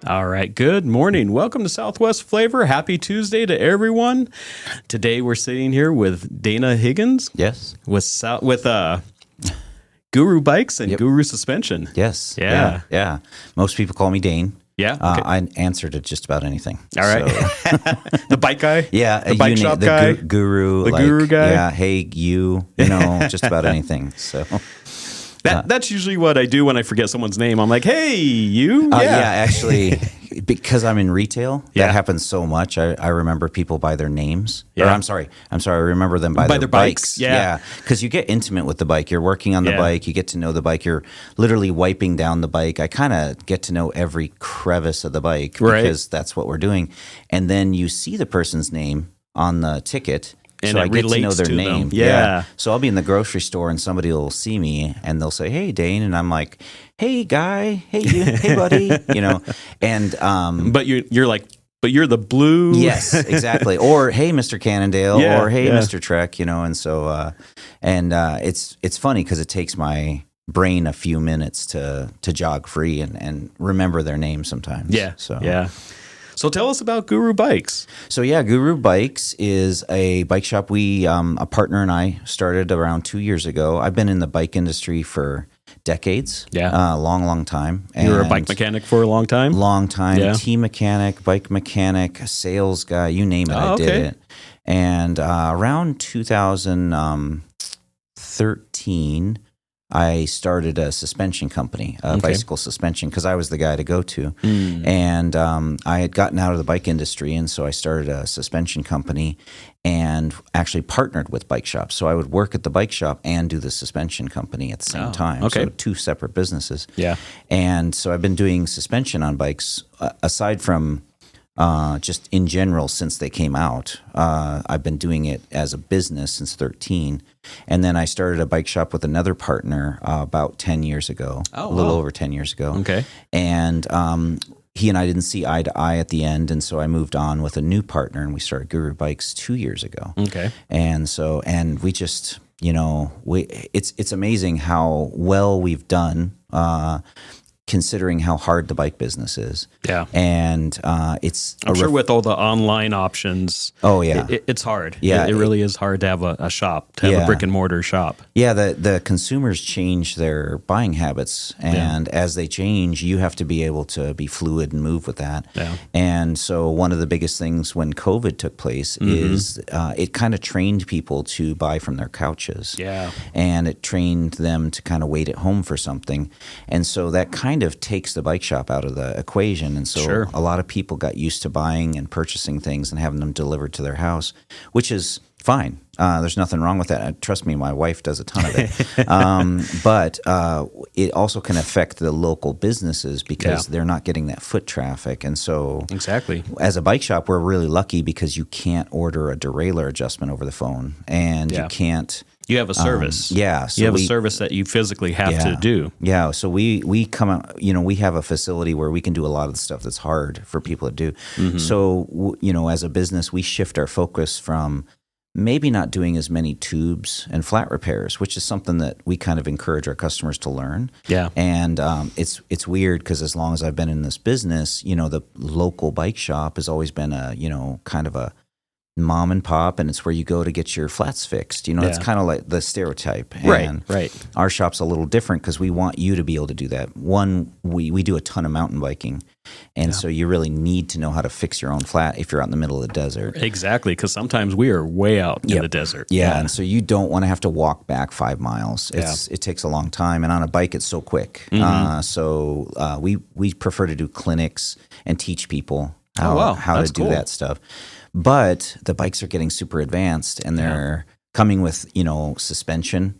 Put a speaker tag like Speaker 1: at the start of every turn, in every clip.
Speaker 1: All right. Good morning. Welcome to Southwest Flavor. Happy Tuesday to everyone. Today we're sitting here with Dana Higgins.
Speaker 2: Yes.
Speaker 1: With Guru Bikes and Guru Suspension.
Speaker 2: Yes.
Speaker 1: Yeah.
Speaker 2: Yeah. Most people call me Dane.
Speaker 1: Yeah. Okay.
Speaker 2: I answer to just about anything.
Speaker 1: All right. So. The bike guy?
Speaker 2: Yeah.
Speaker 1: The bike shop guy?
Speaker 2: Guru.
Speaker 1: The guru guy?
Speaker 2: Yeah. Hey, just about anything. So.
Speaker 1: That's usually what I do when I forget someone's name. I'm like, hey, you?
Speaker 2: Yeah, actually, because I'm in retail,
Speaker 1: Yeah.
Speaker 2: that happens so much. I remember people by their names.
Speaker 1: Yeah.
Speaker 2: Or I'm sorry. I remember them by their
Speaker 1: bikes. Yeah.
Speaker 2: Because you get intimate with the bike. You're working on the bike. You get to know the bike. You're literally wiping down the bike. I kind of get to know every crevice of the bike because that's what we're doing. And then you see the person's name on the ticket.
Speaker 1: And
Speaker 2: so I get to know their
Speaker 1: to
Speaker 2: name.
Speaker 1: them. Yeah.
Speaker 2: So I'll be in the grocery store and somebody will see me and they'll say, "Hey, Dane," and I'm like, "Hey, guy. Hey, you. Hey, buddy." And
Speaker 1: but you're like, but you're the blue.
Speaker 2: Yes, exactly. Or hey, Mr. Cannondale.
Speaker 1: Yeah,
Speaker 2: or hey,
Speaker 1: yeah.
Speaker 2: Mr. Trek. And so it's funny because it takes my brain a few minutes to jog free and remember their name sometimes.
Speaker 1: Yeah.
Speaker 2: So
Speaker 1: yeah. So tell us about Guru Bikes.
Speaker 2: So Guru Bikes is a bike shop a partner and I started around 2 years ago. I've been in the bike industry for decades.
Speaker 1: Yeah.
Speaker 2: Long time.
Speaker 1: You were a bike mechanic for a long time?
Speaker 2: Long time.
Speaker 1: Yeah.
Speaker 2: Team mechanic, bike mechanic, sales guy, you name it, I did it. And around 2013, I started a suspension company, bicycle suspension, because I was the guy to go to. And I had gotten out of the bike industry, and so I started a suspension company and actually partnered with bike shops. So I would work at the bike shop and do the suspension company at the same time.
Speaker 1: Okay.
Speaker 2: So two separate businesses.
Speaker 1: Yeah.
Speaker 2: And so I've been doing suspension on bikes, aside from just in general since they came out. I've been doing it as a business since 13. And then I started a bike shop with another partner about 10 years ago, a little over 10 years ago.
Speaker 1: Okay.
Speaker 2: And he and I didn't see eye to eye at the end, and so I moved on with a new partner, and we started Guru Bikes 2 years ago.
Speaker 1: Okay.
Speaker 2: And so, we just, it's amazing how well we've done, considering how hard the bike business is.
Speaker 1: Yeah.
Speaker 2: And I'm
Speaker 1: sure with all the online options.
Speaker 2: Oh, yeah.
Speaker 1: It's hard.
Speaker 2: Yeah.
Speaker 1: It really is hard to have a shop, to have a brick and mortar shop.
Speaker 2: Yeah, the consumers change their buying habits, and as they change, you have to be able to be fluid and move with that.
Speaker 1: Yeah.
Speaker 2: And so one of the biggest things when COVID took place is it kind of trained people to buy from their couches.
Speaker 1: Yeah.
Speaker 2: And it trained them to kind of wait at home for something. And so that kind of takes the bike shop out of the equation. And so a lot of people got used to buying and purchasing things and having them delivered to their house, which is fine. There's nothing wrong with that. Trust me, my wife does a ton of it. But it also can affect the local businesses because they're not getting that foot traffic. And so
Speaker 1: exactly,
Speaker 2: as a bike shop, we're really lucky because you can't order a derailleur adjustment over the phone, and you can't.
Speaker 1: You have a service.
Speaker 2: So
Speaker 1: you have a service that you physically have to do.
Speaker 2: Yeah. So we come out, we have a facility where we can do a lot of the stuff that's hard for people to do. So, as a business, we shift our focus from maybe not doing as many tubes and flat repairs, which is something that we kind of encourage our customers to learn.
Speaker 1: Yeah.
Speaker 2: And it's weird because as long as I've been in this business, the local bike shop has always been kind of a mom and pop, and it's where you go to get your flats fixed. It's kind of like the stereotype. And
Speaker 1: right.
Speaker 2: Our shop's a little different because we want you to be able to do that. One, we do a ton of mountain biking, and so you really need to know how to fix your own flat if you're out in the middle of the desert.
Speaker 1: Exactly, because sometimes we are way out in the desert.
Speaker 2: Yeah, and so you don't want to have to walk back 5 miles. It takes a long time, and on a bike it's so quick. So we prefer to do clinics and teach people how to do that stuff. But the bikes are getting super advanced, and they're coming with suspension,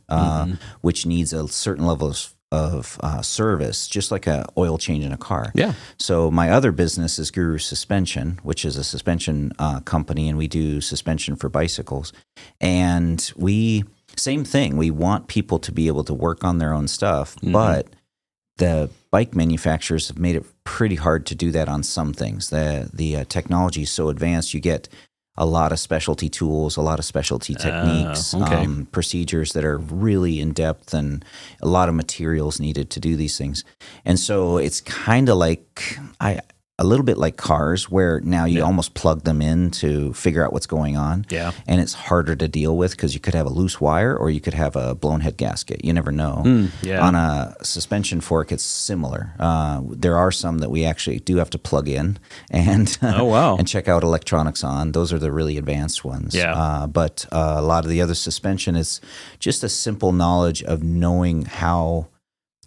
Speaker 2: which needs a certain level of service, just like a oil change in a car.
Speaker 1: Yeah.
Speaker 2: So my other business is Guru Suspension, which is a suspension company, and we do suspension for bicycles. And same thing. We want people to be able to work on their own stuff, but the bike manufacturers have made it pretty hard to do that on some things. The technology is so advanced, you get a lot of specialty tools, a lot of specialty techniques, procedures that are really in depth, and a lot of materials needed to do these things. And so it's kind of like a little bit like cars, where now you almost plug them in to figure out what's going on.
Speaker 1: Yeah.
Speaker 2: And it's harder to deal with because you could have a loose wire or you could have a blown head gasket. You never know.
Speaker 1: Yeah.
Speaker 2: On a suspension fork, it's similar. There are some that we actually do have to plug in and and check out electronics on. Those are the really advanced ones.
Speaker 1: Yeah.
Speaker 2: But a lot of the other suspension is just a simple knowledge of knowing how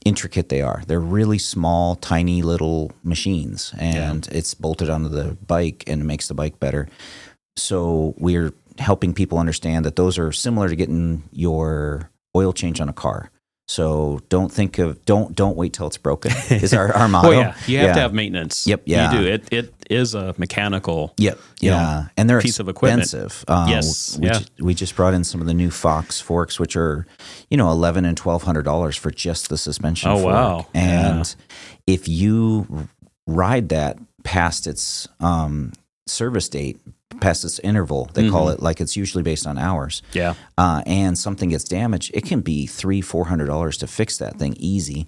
Speaker 2: intricate they are. They're really small, tiny little machines, and it's bolted onto the bike and it makes the bike better. So we're helping people understand that those are similar to getting your oil change on a car. So don't wait till it's broken is our motto.
Speaker 1: Well, you have to have maintenance.
Speaker 2: Yep, yeah.
Speaker 1: You do. It is a mechanical
Speaker 2: and they're
Speaker 1: piece of equipment.
Speaker 2: Expensive.
Speaker 1: Yes.
Speaker 2: We just brought in some of the new Fox forks, which are, $1,100 and $1,200 for just the suspension fork.
Speaker 1: Wow.
Speaker 2: And if you ride that past its service date, past its interval, they call it, like it's usually based on hours.
Speaker 1: Yeah.
Speaker 2: And something gets damaged, it can be $300-$400 to fix that thing easy.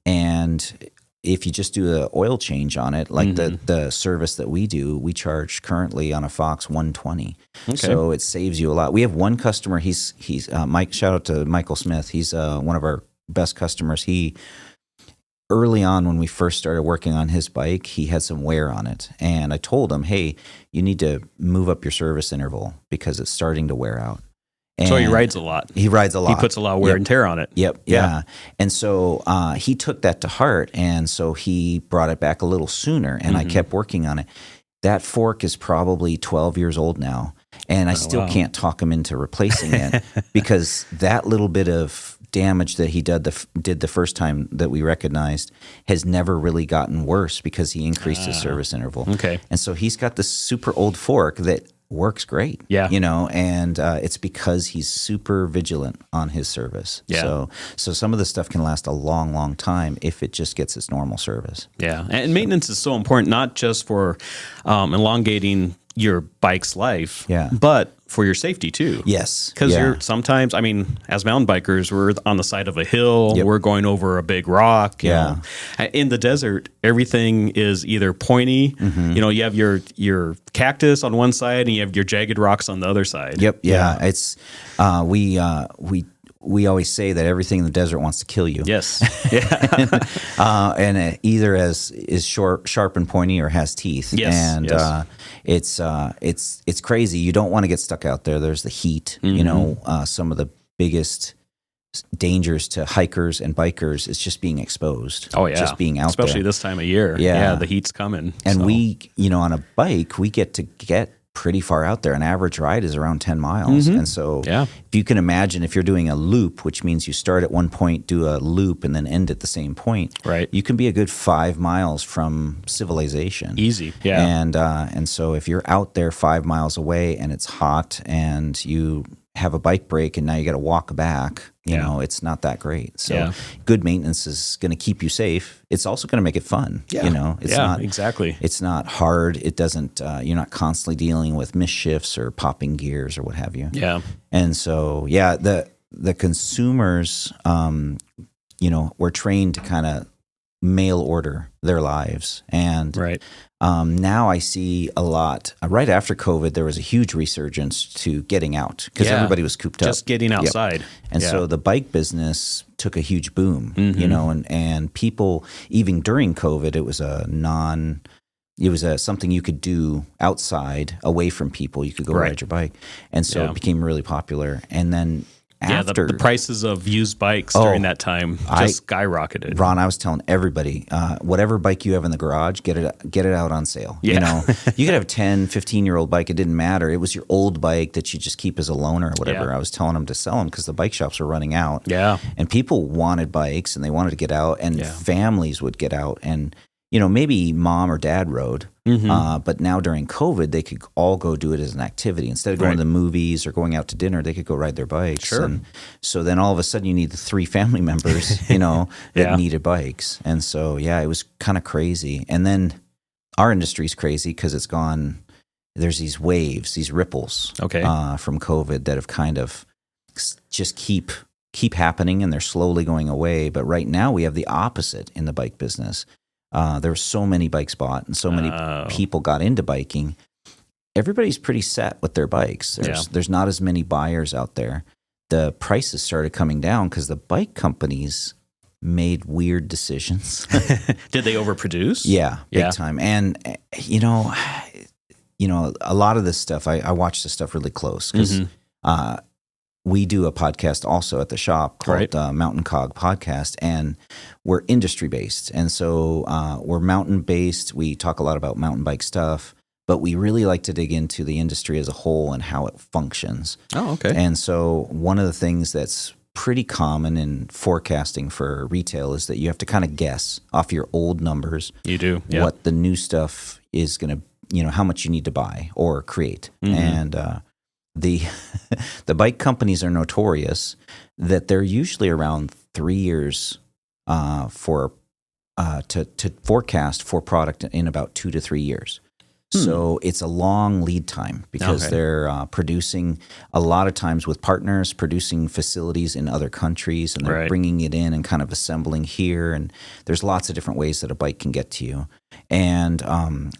Speaker 2: And if you just do the oil change on it, like the service that we do, we charge currently on a Fox $120.
Speaker 1: Okay.
Speaker 2: So it saves you a lot. We have one customer. He's Mike. Shout out to Michael Smith. He's one of our best customers. Early on when we first started working on his bike, he had some wear on it. And I told him, hey, you need to move up your service interval because it's starting to wear out. And
Speaker 1: so he rides a lot.
Speaker 2: He rides a lot.
Speaker 1: He puts a lot of wear and tear on it.
Speaker 2: Yep. Yeah. And so he took that to heart. And so he brought it back a little sooner. And I kept working on it. That fork is probably 12 years old now. And I still can't talk him into replacing it because that little bit of damage that he did the first time that we recognized has never really gotten worse because he increased his service interval.
Speaker 1: Okay.
Speaker 2: And so he's got this super old fork that works great.
Speaker 1: Yeah.
Speaker 2: And it's because he's super vigilant on his service.
Speaker 1: Yeah.
Speaker 2: So some of the stuff can last a long, long time if it just gets its normal service.
Speaker 1: Yeah. And maintenance is so important, not just for elongating your bike's life, but for your safety too.
Speaker 2: Yes.
Speaker 1: Because you're sometimes, as mountain bikers, we're on the side of a hill, we're going over a big rock. You know. In the desert, everything is either pointy, you have your cactus on one side and you have your jagged rocks on the other side.
Speaker 2: Yep. Yeah. It's, we always say that everything in the desert wants to kill you.
Speaker 1: Yes. Yeah.
Speaker 2: And it either is sharp and pointy or has teeth.
Speaker 1: Yes.
Speaker 2: And it's crazy. You don't want to get stuck out there. There's the heat. Some of the biggest dangers to hikers and bikers is just being exposed.
Speaker 1: Oh yeah,
Speaker 2: just being out
Speaker 1: especially
Speaker 2: there.
Speaker 1: This time of year. Yeah, the heat's coming.
Speaker 2: And we, on a bike, we get pretty far out there. An average ride is around 10 miles. And so if you can imagine if you're doing a loop, which means you start at one point, do a loop, and then end at the same point,
Speaker 1: right?
Speaker 2: You can be a good 5 miles from civilization.
Speaker 1: Easy, yeah.
Speaker 2: And so if you're out there 5 miles away and it's hot and you have a bike break and now you got to walk back, it's not that great. So good maintenance is going to keep you safe. It's also going to make it fun. It's not
Speaker 1: exactly.
Speaker 2: It's not hard. It doesn't, you're not constantly dealing with misshifts or popping gears or what have you.
Speaker 1: Yeah.
Speaker 2: And so, the consumers, we're trained to kind of mail order their lives. And now I see a lot. Right after COVID, there was a huge resurgence to getting out because everybody was cooped up.
Speaker 1: Just getting outside.
Speaker 2: And so the bike business took a huge boom, and people, even during COVID, it was something you could do outside away from people. You could go ride your bike. And so it became really popular. And then after
Speaker 1: the prices of used bikes during that time just skyrocketed.
Speaker 2: Ron, I was telling everybody, whatever bike you have in the garage, get it out on sale.
Speaker 1: Yeah.
Speaker 2: You could have a 10, 15-year-old bike. It didn't matter. It was your old bike that you just keep as a loaner or whatever.
Speaker 1: Yeah.
Speaker 2: I was telling them to sell them because the bike shops were running out.
Speaker 1: Yeah.
Speaker 2: And people wanted bikes and they wanted to get out, and families would get out. And maybe mom or dad rode, but now during COVID, they could all go do it as an activity. Instead of going to the movies or going out to dinner, they could go ride their bikes.
Speaker 1: Sure.
Speaker 2: And so then all of a sudden you need the 3 family members, that needed bikes. And so, it was kind of crazy. And then our industry's crazy because it's gone, there's these waves, these ripples from COVID that have kind of just keep happening, and they're slowly going away. But right now we have the opposite in the bike business. there were so many bikes bought and so many people got into biking. Everybody's pretty set with their bikes. There's not as many buyers out there. The prices started coming down because the bike companies made weird decisions.
Speaker 1: Did they overproduce?
Speaker 2: Yeah, big time. And you know, a lot of this stuff, I watch this stuff really close because we do a podcast also at the shop called Mountain Cog Podcast, and we're industry based. And so we're mountain based. We talk a lot about mountain bike stuff, but we really like to dig into the industry as a whole and how it functions. Oh, okay. And so one of the things that's pretty common in forecasting for retail is that you have to kind of guess off your old numbers.
Speaker 1: You do.
Speaker 2: What the new stuff is going to, how much you need to buy or create. And the bike companies are notorious that they're usually around 3 years to forecast for product in about 2 to 3 years. So it's a long lead time because they're producing a lot of times with partners, producing facilities in other countries, and they're bringing it in and kind of assembling here. And there's lots of different ways that a bike can get to you, and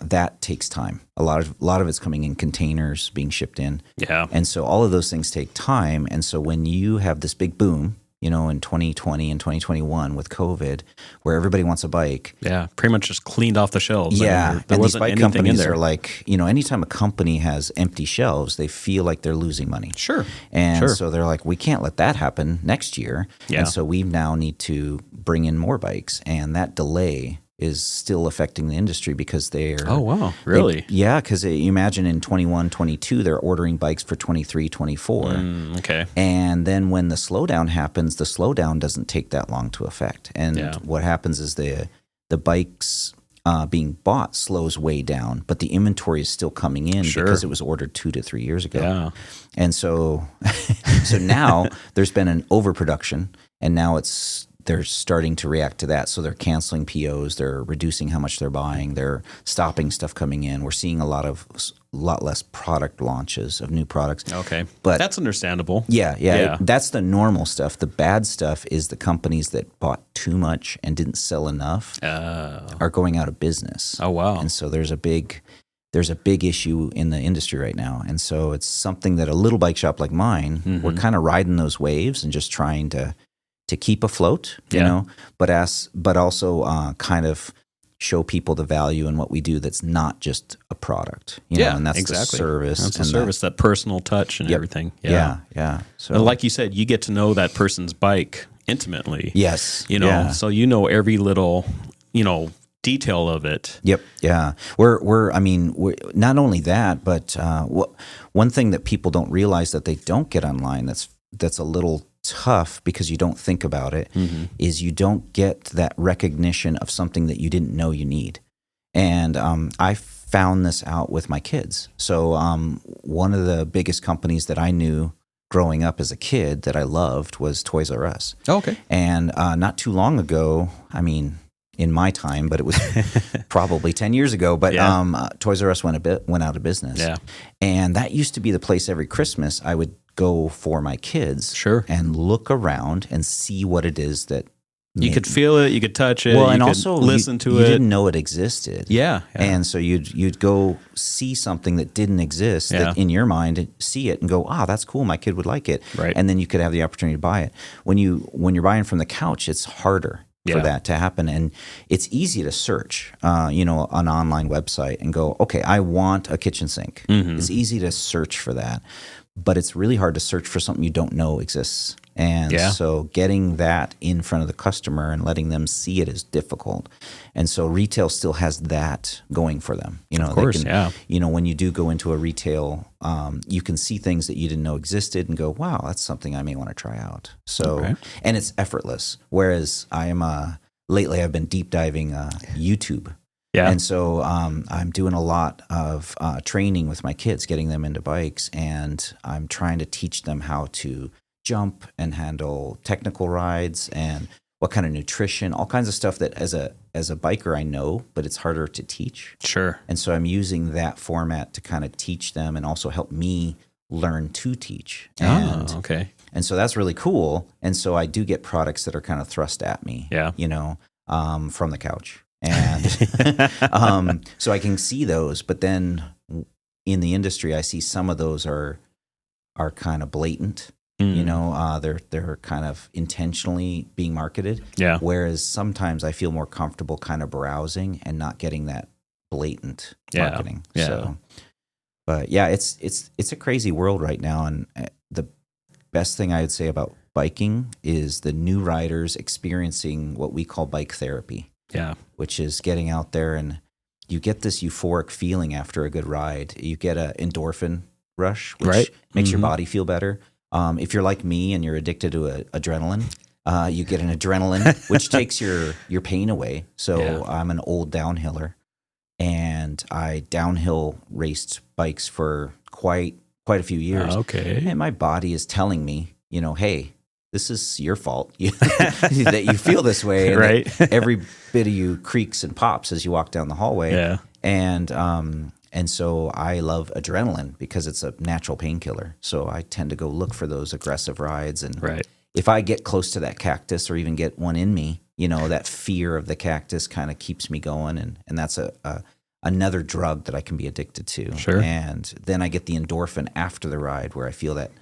Speaker 2: that takes time. A lot of it's coming in containers, being shipped in. Yeah, and so all of those things take time. And so when you have this big boom, in 2020 and 2021 with COVID, where everybody wants a bike.
Speaker 1: Yeah, pretty much just cleaned off the shelves.
Speaker 2: Yeah, there wasn't anything in there. These bike companies are like, anytime a company has empty shelves, they feel like they're losing money.
Speaker 1: Sure.
Speaker 2: And so they're like, we can't let that happen next year. Yeah. And so we now need to bring in more bikes, and that delay is still affecting the industry because they're...
Speaker 1: Oh, wow. Really?
Speaker 2: Yeah, because you imagine in 21, 22, they're ordering bikes for 23, 24.
Speaker 1: Okay.
Speaker 2: And then when the slowdown happens, the slowdown doesn't take that long to affect. And what happens is the bikes being bought slows way down, but the inventory is still coming in because it was ordered 2 to 3 years ago. Yeah. And so now there's been an overproduction, and now they're starting to react to that. So they're canceling POs. They're reducing how much they're buying. They're stopping stuff coming in. We're seeing a lot less product launches of new products.
Speaker 1: Okay. But that's understandable.
Speaker 2: Yeah. That's the normal stuff. The bad stuff is the companies that bought too much and didn't sell enough are going out of business.
Speaker 1: Oh, wow.
Speaker 2: And so there's a big issue in the industry right now. And so it's something that a little bike shop like mine, we're kind of riding those waves and just trying to keep afloat, but also kind of show people the value in what we do that's not just a product, and that's the service.
Speaker 1: That's the service, that personal touch and everything.
Speaker 2: Yeah.
Speaker 1: So, and like you said, you get to know that person's bike intimately.
Speaker 2: Yes.
Speaker 1: So every little, detail of it.
Speaker 2: Yep. Yeah. We're not only that, but one thing that people don't realize that they don't get online that's a little tough because you don't think about it is you don't get that recognition of something that you didn't know you need. And I found this out with my kids. So one of the biggest companies that I knew growing up as a kid that I loved was Toys R Us.
Speaker 1: Oh, okay.
Speaker 2: And not too long ago, in my time, but it was probably 10 years ago, but Toys R Us went out of business. Yeah. And that used to be the place every Christmas I would go for my kids and look around and see what it is that
Speaker 1: you could feel it, you could touch it,
Speaker 2: and
Speaker 1: you
Speaker 2: also
Speaker 1: could listen to it.
Speaker 2: You didn't know it existed.
Speaker 1: Yeah.
Speaker 2: And so you'd go see something that didn't exist that in your mind, and see it and go, that's cool, my kid would like it.
Speaker 1: Right.
Speaker 2: And then you could have the opportunity to buy it. When you're buying from the couch, it's harder for that to happen. And it's easy to search, an online website and go, okay, I want a kitchen sink. It's easy to search for that. But it's really hard to search for something you don't know exists. And so getting that in front of the customer and letting them see it is difficult. And so retail still has that going for them.
Speaker 1: Of course,
Speaker 2: when you do go into a retail, you can see things that you didn't know existed and go, wow, that's something I may want to try out. So, and it's effortless. Whereas lately I've been deep diving YouTube. Yeah. And so I'm doing a lot of training with my kids, getting them into bikes, and I'm trying to teach them how to jump and handle technical rides and what kind of nutrition, all kinds of stuff that as a biker I know, but it's harder to teach.
Speaker 1: Sure.
Speaker 2: And so I'm using that format to kind of teach them and also help me learn to teach.
Speaker 1: Okay.
Speaker 2: And so that's really cool. And so I do get products that are kind of thrust at me, from the couch. And so I can see those, but then in the industry, I see some of those are kind of blatant. They're kind of intentionally being marketed.
Speaker 1: Yeah.
Speaker 2: Whereas sometimes I feel more comfortable kind of browsing and not getting that blatant marketing.
Speaker 1: Yeah.
Speaker 2: So, but yeah, it's a crazy world right now, and the best thing I would say about biking is the new riders experiencing what we call bike therapy.
Speaker 1: Yeah.
Speaker 2: Which is getting out there and you get this euphoric feeling after a good ride. You get an endorphin rush, which makes your body feel better. If you're like me and you're addicted to adrenaline, you get an adrenaline, which takes your pain away. So I'm an old downhiller, and I downhill raced bikes for quite a few years.
Speaker 1: Okay.
Speaker 2: And my body is telling me, hey, this is your fault that you feel this way. And
Speaker 1: right.
Speaker 2: Every bit of you creaks and pops as you walk down the hallway.
Speaker 1: Yeah.
Speaker 2: And so I love adrenaline because it's a natural painkiller. So I tend to go look for those aggressive rides. And if I get close to that cactus or even get one in me, that fear of the cactus kind of keeps me going. And that's another drug that I can be addicted to.
Speaker 1: Sure.
Speaker 2: And then I get the endorphin after the ride where I feel that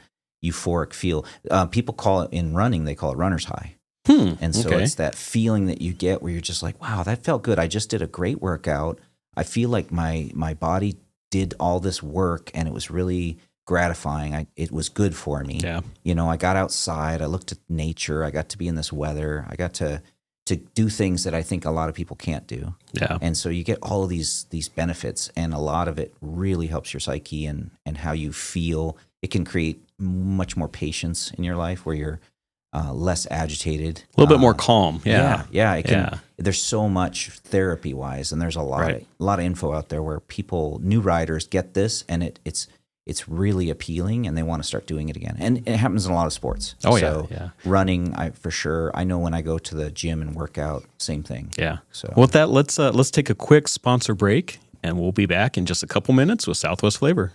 Speaker 2: euphoric feel. People call it in running, they call it runner's high. And so it's that feeling that you get where you're just like, wow, that felt good. I just did a great workout. I feel like my body did all this work and it was really gratifying. It was good for me.
Speaker 1: Yeah.
Speaker 2: I got outside, I looked at nature, I got to be in this weather, I got to do things that I think a lot of people can't do.
Speaker 1: Yeah.
Speaker 2: And so you get all of these benefits, and a lot of it really helps your psyche and how you feel. It can create much more patience in your life where you're less agitated.
Speaker 1: A little bit more calm. Yeah.
Speaker 2: Yeah. It can, there's so much therapy wise, and there's a lot of info out there where new riders get this, and it's really appealing, and they want to start doing it again. And it happens in a lot of sports. Running, for sure. I know when I go to the gym and work out, same thing.
Speaker 1: Yeah.
Speaker 2: So
Speaker 1: with that, let's take a quick sponsor break, and we'll be back in just a couple minutes with Southwest Flavor.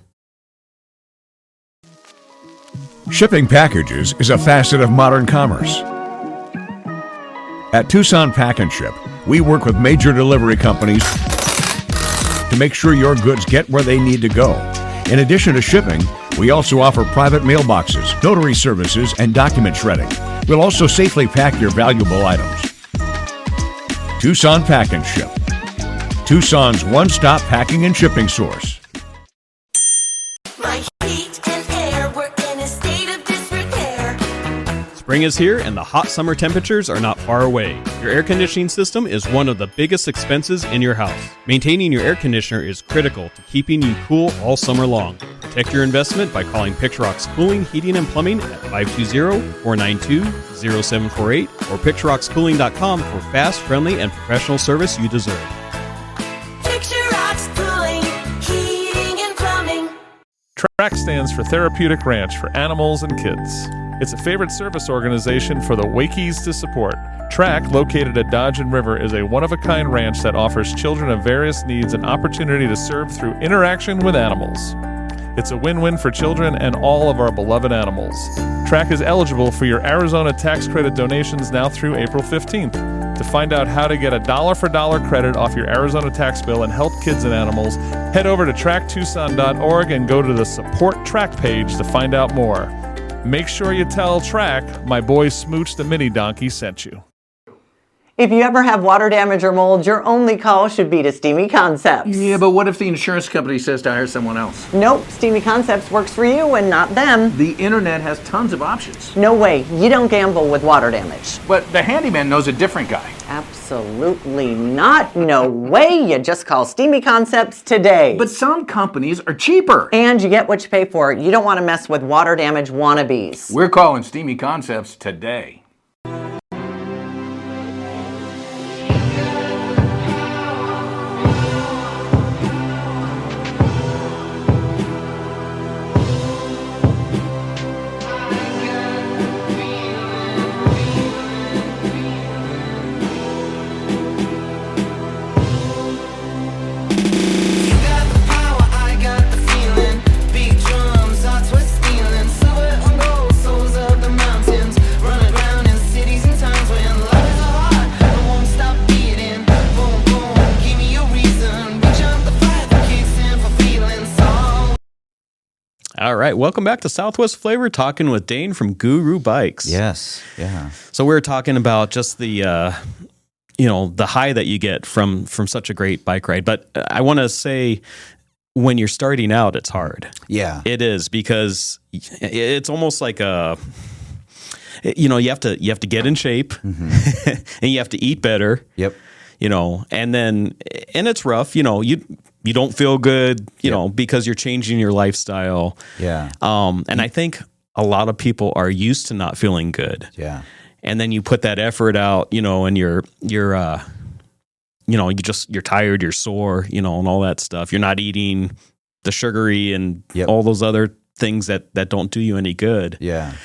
Speaker 3: Shipping packages is a facet of modern commerce. At Tucson Pack and Ship, we work with major delivery companies to make sure your goods get where they need to go. In addition to shipping, we also offer private mailboxes, notary services, and document shredding. We'll also safely pack your valuable items. Tucson Pack and Ship, Tucson's one-stop packing and shipping source.
Speaker 1: Spring is here and the hot summer temperatures are not far away. Your air conditioning system is one of the biggest expenses in your house. Maintaining your air conditioner is critical to keeping you cool all summer long. Protect your investment by calling Picturox Cooling, Heating, and Plumbing at 520-492-0748 or picturoxcooling.com for fast, friendly, and professional service you deserve.
Speaker 4: Picturox Cooling, Heating, and Plumbing.
Speaker 5: TRAC stands for Therapeutic Ranch for Animals and Kids. It's a favorite service organization for the Wakies to support. TRAC, located at Dodge and River, is a one-of-a-kind ranch that offers children of various needs an opportunity to serve through interaction with animals. It's a win-win for children and all of our beloved animals. TRAC is eligible for your Arizona tax credit donations now through April 15th. To find out how to get a dollar-for-dollar credit off your Arizona tax bill and help kids and animals, head over to TRACTucson.org and go to the Support TRAC page to find out more. Make sure you tell TRAC my boy Smooch the Mini Donkey sent you.
Speaker 6: If you ever have water damage or mold, your only call should be to Steamy Concepts.
Speaker 7: Yeah, but what if the insurance company says to hire someone else?
Speaker 6: Nope, Steamy Concepts works for you and not them.
Speaker 7: The internet has tons of options.
Speaker 6: No way, you don't gamble with water damage.
Speaker 7: But the handyman knows a different guy.
Speaker 6: Absolutely not. No way, you just call Steamy Concepts today.
Speaker 7: But some companies are cheaper.
Speaker 6: And you get what you pay for. You don't want to mess with water damage wannabes.
Speaker 7: We're calling Steamy Concepts today.
Speaker 4: Running around
Speaker 1: All right, welcome back to Southwest Flavor, talking with Dane from Guru Bikes.
Speaker 2: Yes, yeah.
Speaker 1: So we're talking about just the the high that you get from such a great bike ride. But I want to say, when you're starting out, it's hard.
Speaker 2: Yeah.
Speaker 1: It is, because it's almost like you have to get in shape, and you have to eat better.
Speaker 2: Yep.
Speaker 1: And it's rough. You don't feel good, because you're changing your lifestyle.
Speaker 2: Yeah.
Speaker 1: And I think a lot of people are used to not feeling good.
Speaker 2: Yeah.
Speaker 1: And then you put that effort out, and you're tired, you're sore, and all that stuff. You're not eating the sugary and all those other things that don't do you any good.
Speaker 2: Yeah.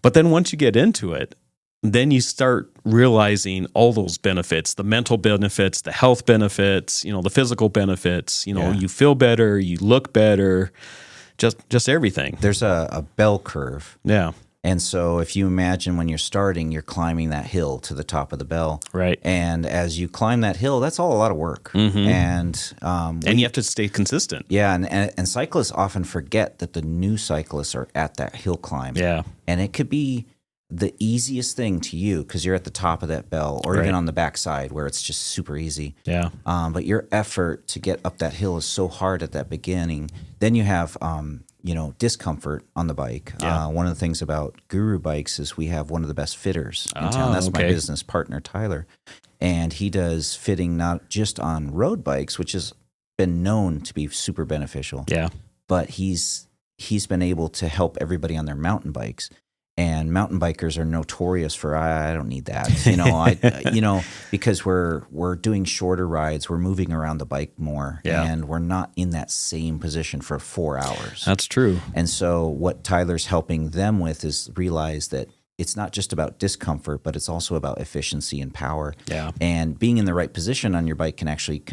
Speaker 1: But then once you get into it, then you start realizing all those benefits, the mental benefits, the health benefits, the physical benefits, you feel better, you look better, just everything.
Speaker 2: There's a bell curve.
Speaker 1: Yeah.
Speaker 2: And so if you imagine when you're starting, you're climbing that hill to the top of the bell.
Speaker 1: Right.
Speaker 2: And as you climb that hill, that's all a lot of work. And
Speaker 1: you have to stay consistent.
Speaker 2: Yeah, and cyclists often forget that the new cyclists are at that hill climb.
Speaker 1: Yeah.
Speaker 2: And it could be the easiest thing to you because you're at the top of that bell, or even on the backside where it's just super easy.
Speaker 1: Yeah.
Speaker 2: But your effort to get up that hill is so hard at that beginning. Then you have discomfort on the bike.
Speaker 1: Yeah.
Speaker 2: One of the things about Guru Bikes is we have one of the best fitters in town. That's my business partner, Tyler. And he does fitting not just on road bikes, which has been known to be super beneficial.
Speaker 1: Yeah.
Speaker 2: But he's been able to help everybody on their mountain bikes. And mountain bikers are notorious for I don't need that, because we're doing shorter rides, we're moving around the bike more, and we're not in that same position for 4 hours.
Speaker 1: That's true.
Speaker 2: And so what Tyler's helping them with is realize that it's not just about discomfort, but it's also about efficiency and power.
Speaker 1: Yeah.
Speaker 2: And being in the right position on your bike can actually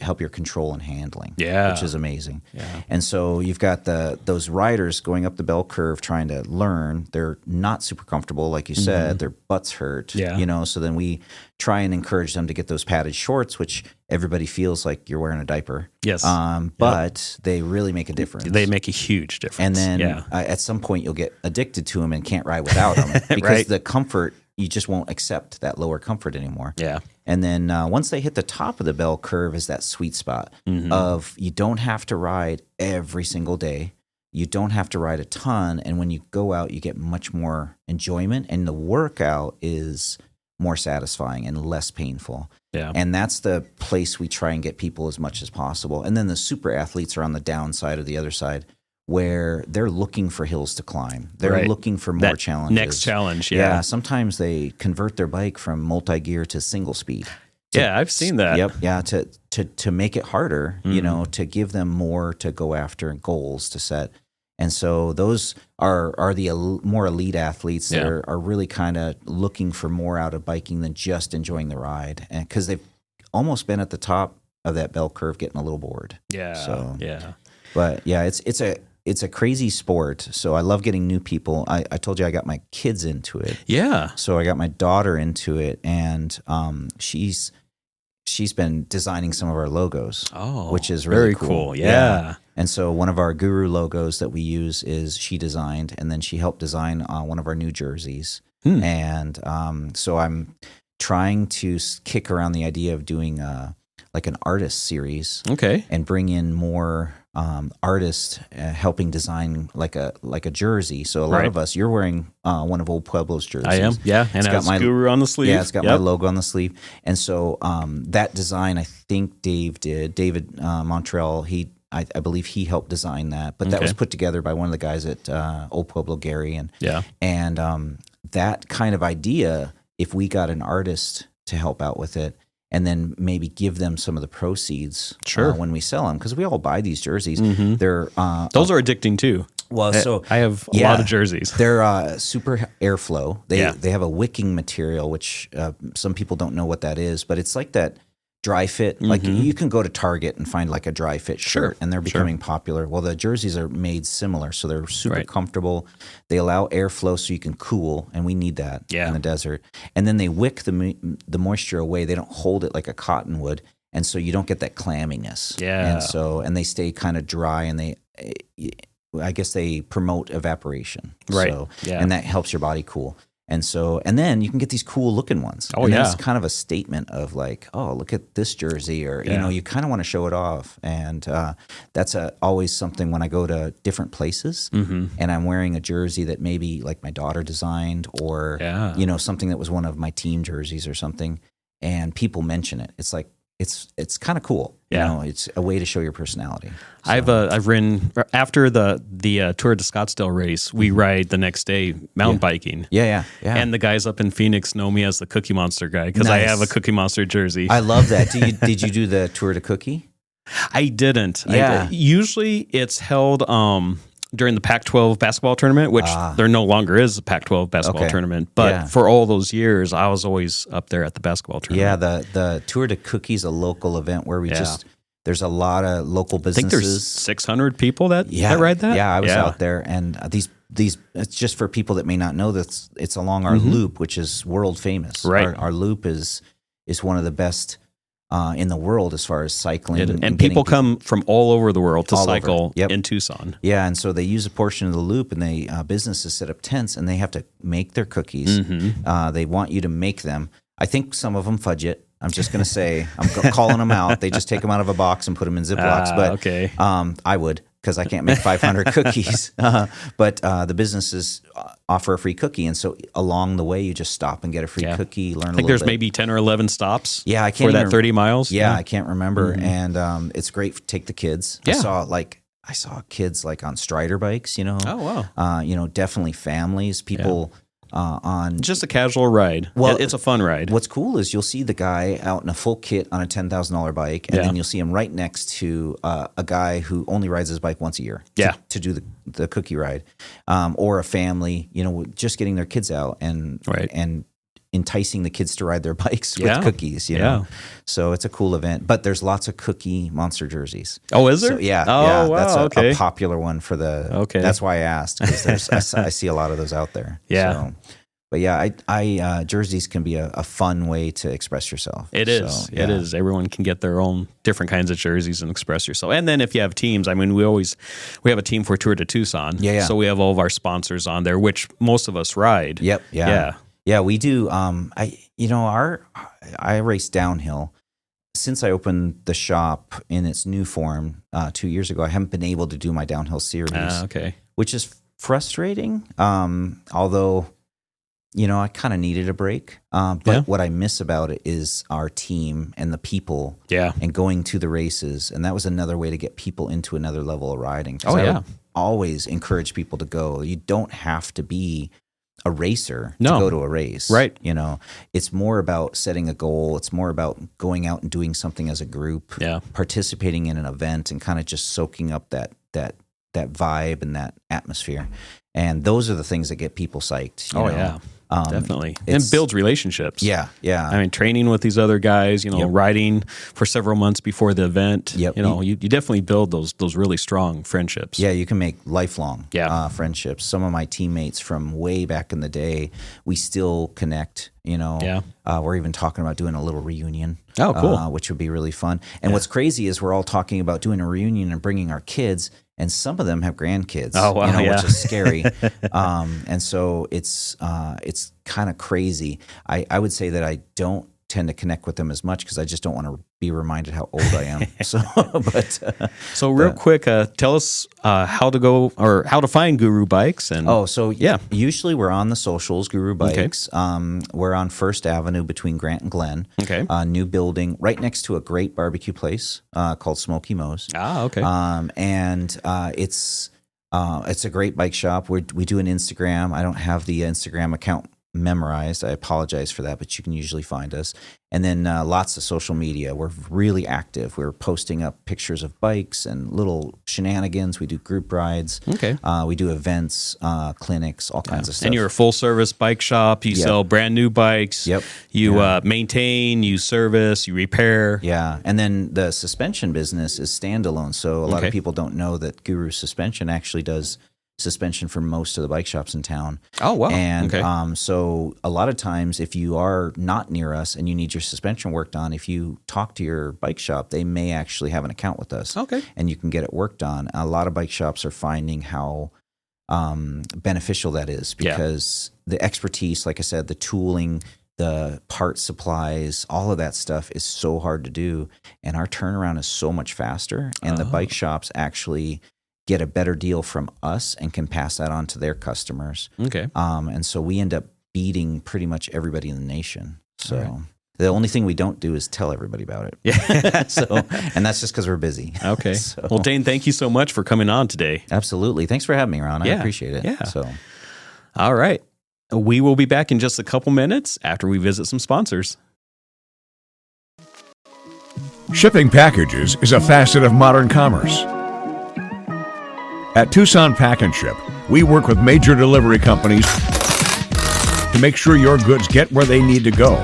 Speaker 2: help your control and handling.
Speaker 1: Yeah.
Speaker 2: Which is amazing.
Speaker 1: Yeah.
Speaker 2: And so you've got those riders going up the bell curve trying to learn. They're not super comfortable, like you said. Their butts hurt.
Speaker 1: Yeah.
Speaker 2: So then we try and encourage them to get those padded shorts, which everybody feels like you're wearing a diaper.
Speaker 1: Yes.
Speaker 2: But they really make a difference.
Speaker 1: They make a huge difference.
Speaker 2: And then at some point you'll get addicted to them and can't ride without them because the comfort, you just won't accept that lower comfort anymore.
Speaker 1: Yeah.
Speaker 2: And then once they hit the top of the bell curve is that sweet spot of you don't have to ride every single day. You don't have to ride a ton. And when you go out, you get much more enjoyment. And the workout is more satisfying and less painful.
Speaker 1: Yeah.
Speaker 2: And that's the place we try and get people as much as possible. And then the super athletes are on the downside or the other side where they're looking for hills to climb. They're looking for more challenges.
Speaker 1: Next challenge, yeah.
Speaker 2: Sometimes they convert their bike from multi-gear to single speed.
Speaker 1: I've seen that.
Speaker 2: Yep. Yeah. To make it harder, to give them more to go after and goals to set. And so those are the more elite athletes that are really kind of looking for more out of biking than just enjoying the ride. And because they've almost been at the top of that bell curve getting a little bored.
Speaker 1: Yeah.
Speaker 2: So,
Speaker 1: yeah.
Speaker 2: But yeah, it's a crazy sport. So I love getting new people. I told you I got my kids into it.
Speaker 1: Yeah.
Speaker 2: So I got my daughter into it, and she's been designing some of our logos.
Speaker 1: Oh,
Speaker 2: which is really
Speaker 1: very cool.
Speaker 2: Yeah. And so one of our Guru logos that we use is she designed, and then she helped design one of our new jerseys. And so I'm trying to kick around the idea of doing like an artist series.
Speaker 1: Okay.
Speaker 2: And bring in more artists helping design like a jersey. So a lot of us, you're wearing one of Old Pueblo's jerseys.
Speaker 1: I am, yeah. And it's got my Guru on the sleeve.
Speaker 2: Yeah, it's got my logo on the sleeve. And so that design, I think David Montreal, I believe he helped design that. But that was put together by one of the guys at Old Pueblo, Gary. And that kind of idea, if we got an artist to help out with it, and then maybe give them some of the proceeds when we sell them, because we all buy these jerseys. They're
Speaker 1: those are addicting too.
Speaker 2: Well, so
Speaker 1: I have a lot of jerseys.
Speaker 2: They're super airflow. They have a wicking material, which some people don't know what that is, but it's like that dry fit. Like you can go to Target and find like a dry fit shirt, and they're becoming popular. Well, the jerseys are made similar, so they're super comfortable. They allow airflow so you can cool, and we need that in the desert. And then they wick the moisture away. They don't hold it like a cotton would, and so you don't get that clamminess.
Speaker 1: Yeah.
Speaker 2: And they stay kind of dry, and I guess they promote evaporation.
Speaker 1: Right.
Speaker 2: So,
Speaker 1: Yeah.
Speaker 2: and that helps your body cool. And so, and then you can get these cool looking ones.
Speaker 1: Oh,
Speaker 2: and
Speaker 1: yeah.
Speaker 2: that's kind of a statement of like, oh, look at this jersey, or, you know, you kind of want to show it off. And that's always something when I go to different places and I'm wearing a jersey that maybe like my daughter designed, or, you know, something that was one of my team jerseys or something, and people mention it. It's like, it's kind of cool. You know, it's a way to show your personality. So.
Speaker 1: I've ridden after the Tour de Scottsdale race. We ride the next day mountain biking.
Speaker 2: Yeah.
Speaker 1: And the guys up in Phoenix know me as the Cookie Monster guy because I have a Cookie Monster jersey.
Speaker 2: I love that. Did you do the Tour de Cookie?
Speaker 1: I didn't.
Speaker 2: Yeah.
Speaker 1: Usually it's held during the Pac-12 basketball tournament, which there no longer is a Pac-12 basketball tournament. But for all those years, I was always up there at the basketball tournament.
Speaker 2: Yeah, the Tour de Cookie is a local event where we there's a lot of local businesses.
Speaker 1: I think there's 600 people that ride that.
Speaker 2: Yeah, I was out there, and these it's just for people that may not know that it's along our loop, which is world famous.
Speaker 1: Right,
Speaker 2: our loop is one of the best in the world as far as cycling.
Speaker 1: And people come from all over the world to cycle
Speaker 2: Yep.
Speaker 1: in Tucson.
Speaker 2: Yeah, and so they use a portion of the loop, and they businesses set up tents, and they have to make their cookies. They want you to make them. I think some of them fudge it. I'm just going to say, I'm calling them out. They just take them out of a box and put them in Ziplocs. But I would, because I can't make 500 cookies. But the businesses offer a free cookie. And so along the way, you just stop and get a free cookie, learn a little bit.
Speaker 1: I think there's maybe 10 or 11 stops
Speaker 2: I can't
Speaker 1: for that 30 miles.
Speaker 2: Yeah, I can't remember. And it's great to take the kids.
Speaker 1: Yeah.
Speaker 2: I saw kids like on Strider bikes, you know.
Speaker 1: Oh, wow.
Speaker 2: You know, definitely families, people on
Speaker 1: just a casual ride. Well, it's a fun ride.
Speaker 2: What's cool is you'll see the guy out in a full kit on a $10,000 bike, and then you'll see him right next to a guy who only rides his bike once a year to do the cookie ride, or a family, you know, just getting their kids out and enticing the kids to ride their bikes with cookies, you know. So it's a cool event, but there's lots of Cookie Monster jerseys.
Speaker 1: Oh, is there?
Speaker 2: So, yeah.
Speaker 1: Oh, wow.
Speaker 2: That's a popular one for the. That's why I asked, because I see a lot of those out there.
Speaker 1: Yeah.
Speaker 2: So, but yeah, I jerseys can be a fun way to express yourself.
Speaker 1: It is. So, It is. Everyone can get their own different kinds of jerseys and express yourself. And then if you have teams, I mean, we have a team for Tour de Tucson.
Speaker 2: Yeah.
Speaker 1: So we have all of our sponsors on there, which most of us ride.
Speaker 2: Yep.
Speaker 1: Yeah.
Speaker 2: Yeah, we do. I race downhill. Since I opened the shop in its new form 2 years ago, I haven't been able to do my downhill series. Which is frustrating. Although, you know, I kind of needed a break. But what I miss about it is our team and the people.
Speaker 1: Yeah.
Speaker 2: And going to the races, and that was another way to get people into another level of riding.
Speaker 1: Oh,
Speaker 2: I would always encourage people to go. You don't have to be a racer to go to a race.
Speaker 1: Right.
Speaker 2: You know, it's more about setting a goal. It's more about going out and doing something as a group, participating in an event and kind of just soaking up that vibe and that atmosphere. And those are the things that get people psyched. You know?
Speaker 1: Definitely. And builds relationships.
Speaker 2: Yeah.
Speaker 1: I mean, training with these other guys, you know, riding for several months before the event. You know, you definitely build those really strong friendships.
Speaker 2: Yeah, you can make lifelong friendships. Some of my teammates from way back in the day, we still connect, you know. We're even talking about doing a little reunion.
Speaker 1: Oh, cool.
Speaker 2: Which would be really fun. And what's crazy is we're all talking about doing a reunion and bringing our kids, and some of them have grandkids.
Speaker 1: Oh, wow,
Speaker 2: you know, which is scary. And so it's kind of crazy. I would say that I don't tend to connect with them as much because I just don't want to be reminded how old I am. So
Speaker 1: real quick, tell us how to go or how to find Guru Bikes. And
Speaker 2: usually we're on the socials, Guru Bikes. We're on First Avenue between Grant and Glen. New building right next to a great barbecue place called Smoky Mo's. And it's a great bike shop. We do an Instagram. I don't have the Instagram account memorized. I apologize for that, but you can usually find us. And then lots of social media. We're really active. We're posting up pictures of bikes and little shenanigans. We do group rides. We do events, clinics, all kinds of stuff.
Speaker 1: And you're a full service bike shop. You sell brand new bikes. You maintain, you service, you repair.
Speaker 2: And then the suspension business is standalone. So a lot of people don't know that Guru Suspension actually does suspension for most of the bike shops in town.
Speaker 1: Oh, wow.
Speaker 2: And
Speaker 1: Okay.
Speaker 2: so a lot of times if you are not near us and you need your suspension worked on, if you talk to your bike shop, they may actually have an account with us.
Speaker 1: Okay.
Speaker 2: And you can get it worked on. A lot of bike shops are finding how beneficial that is because the expertise, like I said, the tooling, the part supplies, all of that stuff is so hard to do. And our turnaround is so much faster. And the bike shops actually get a better deal from us and can pass that on to their customers.
Speaker 1: Okay.
Speaker 2: And so we end up beating pretty much everybody in the nation. So the only thing we don't do is tell everybody about it.
Speaker 1: Yeah.
Speaker 2: And that's just because we're busy.
Speaker 1: Okay.
Speaker 2: So-
Speaker 1: Well, Dane, thank you so much for coming on today.
Speaker 2: Absolutely. Thanks for having me, Ron. I
Speaker 1: Yeah.
Speaker 2: appreciate it.
Speaker 1: Yeah.
Speaker 2: So
Speaker 1: All right. We will be back in just a couple minutes after we visit some sponsors.
Speaker 3: Shipping packages is a facet of modern commerce. At Tucson Pack and Ship, we work with major delivery companies to make sure your goods get where they need to go.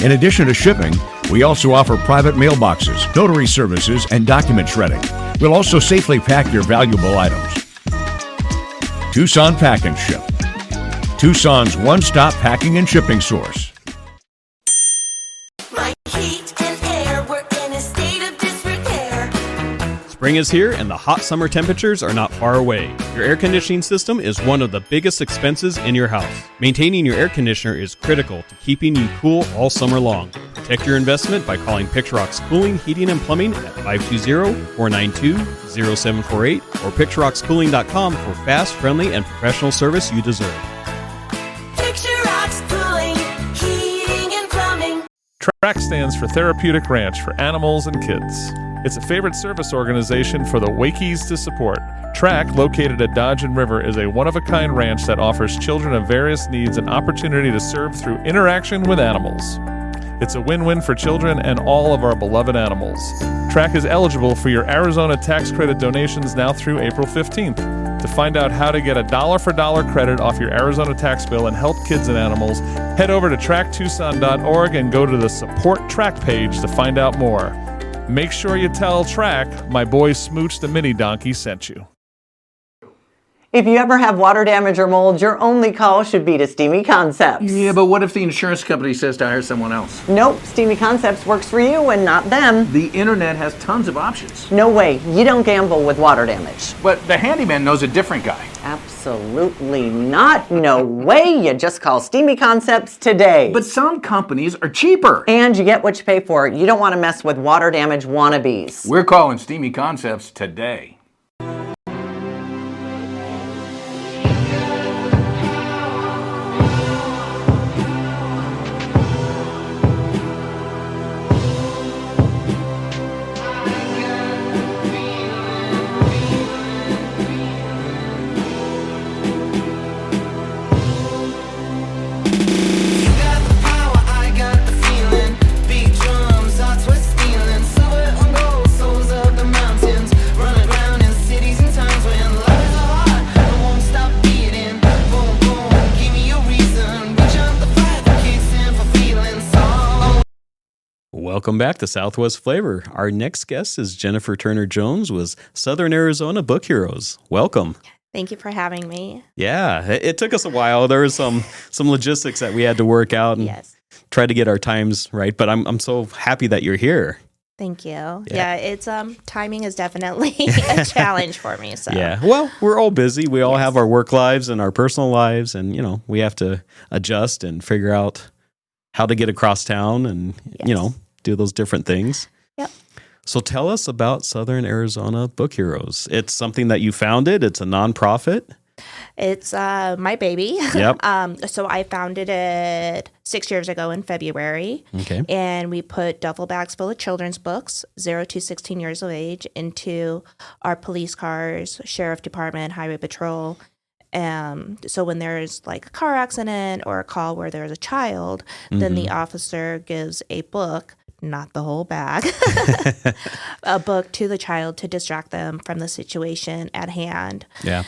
Speaker 3: In addition to shipping, we also offer private mailboxes, notary services, and document shredding. We'll also safely pack your valuable items. Tucson Pack and Ship, Tucson's one-stop packing and shipping source.
Speaker 4: My heat and air were in a state of disrepair.
Speaker 1: Spring is here and the hot summer temperatures are not far away. Your air conditioning system is one of the biggest expenses in your house. Maintaining your air conditioner is critical to keeping you cool all summer long. Protect your investment by calling Picturox Cooling, Heating, and Plumbing at 520-492-0748 or picturoxcooling.com for fast, friendly, and professional service you deserve.
Speaker 4: Picture rocks cooling, heating and plumbing.
Speaker 5: TRAC stands for Therapeutic Ranch for Animals and Kids. It's a favorite service organization for the Wakies to support. TRAC, located at Dodge and River, is a one-of-a-kind ranch that offers children of various needs an opportunity to serve through interaction with animals. It's a win-win for children and all of our beloved animals. TRAC is eligible for your Arizona tax credit donations now through April 15th. To find out how to get a dollar-for-dollar credit off your Arizona tax bill and help kids and animals, head over to TRACTucson.org and go to the Support TRAC page to find out more. Make sure you tell TRAC my boy Smooch the Mini Donkey sent you.
Speaker 6: If you ever have water damage or mold, your only call should be to Steamy Concepts.
Speaker 7: Yeah, but what if the insurance company says to hire someone else?
Speaker 6: Nope, Steamy Concepts works for you and not them.
Speaker 7: The internet has tons of options.
Speaker 6: No way, you don't gamble with water damage.
Speaker 7: But the handyman knows a different guy.
Speaker 6: Absolutely not. No way, you just call Steamy Concepts today.
Speaker 7: But some companies are cheaper.
Speaker 6: And you get what you pay for. You don't want to mess with water damage wannabes.
Speaker 7: We're calling Steamy Concepts today.
Speaker 1: Welcome back to Southwest Flavor. Our next guest is Jennifer Turner Jones with Southern Arizona Book Heroes. Welcome.
Speaker 8: Thank you for having me.
Speaker 1: Yeah, it took us a while. There was some logistics that we had to work out and
Speaker 8: Yes.
Speaker 1: try to get our times right. But I'm so happy that you're here.
Speaker 8: Thank you. Yeah, it's timing is definitely a challenge for me. So
Speaker 1: Yeah. Well, we're all busy. We all
Speaker 8: Yes.
Speaker 1: have our work lives and our personal lives, and we have to adjust and figure out how to get across town and
Speaker 8: Yes.
Speaker 1: do those different things.
Speaker 8: Yep.
Speaker 1: So tell us about Southern Arizona Book Heroes. It's something that you founded. It's a nonprofit.
Speaker 8: It's my baby.
Speaker 1: Yep.
Speaker 8: So I founded it 6 years ago in February.
Speaker 1: Okay.
Speaker 8: And we put duffel bags full of children's books, 0 to 16 years of age, into our police cars, sheriff department, highway patrol. So when there's like a car accident or a call where there's a child, then the officer gives a book, not the whole bag, a book to the child to distract them from the situation at hand.
Speaker 1: Yeah.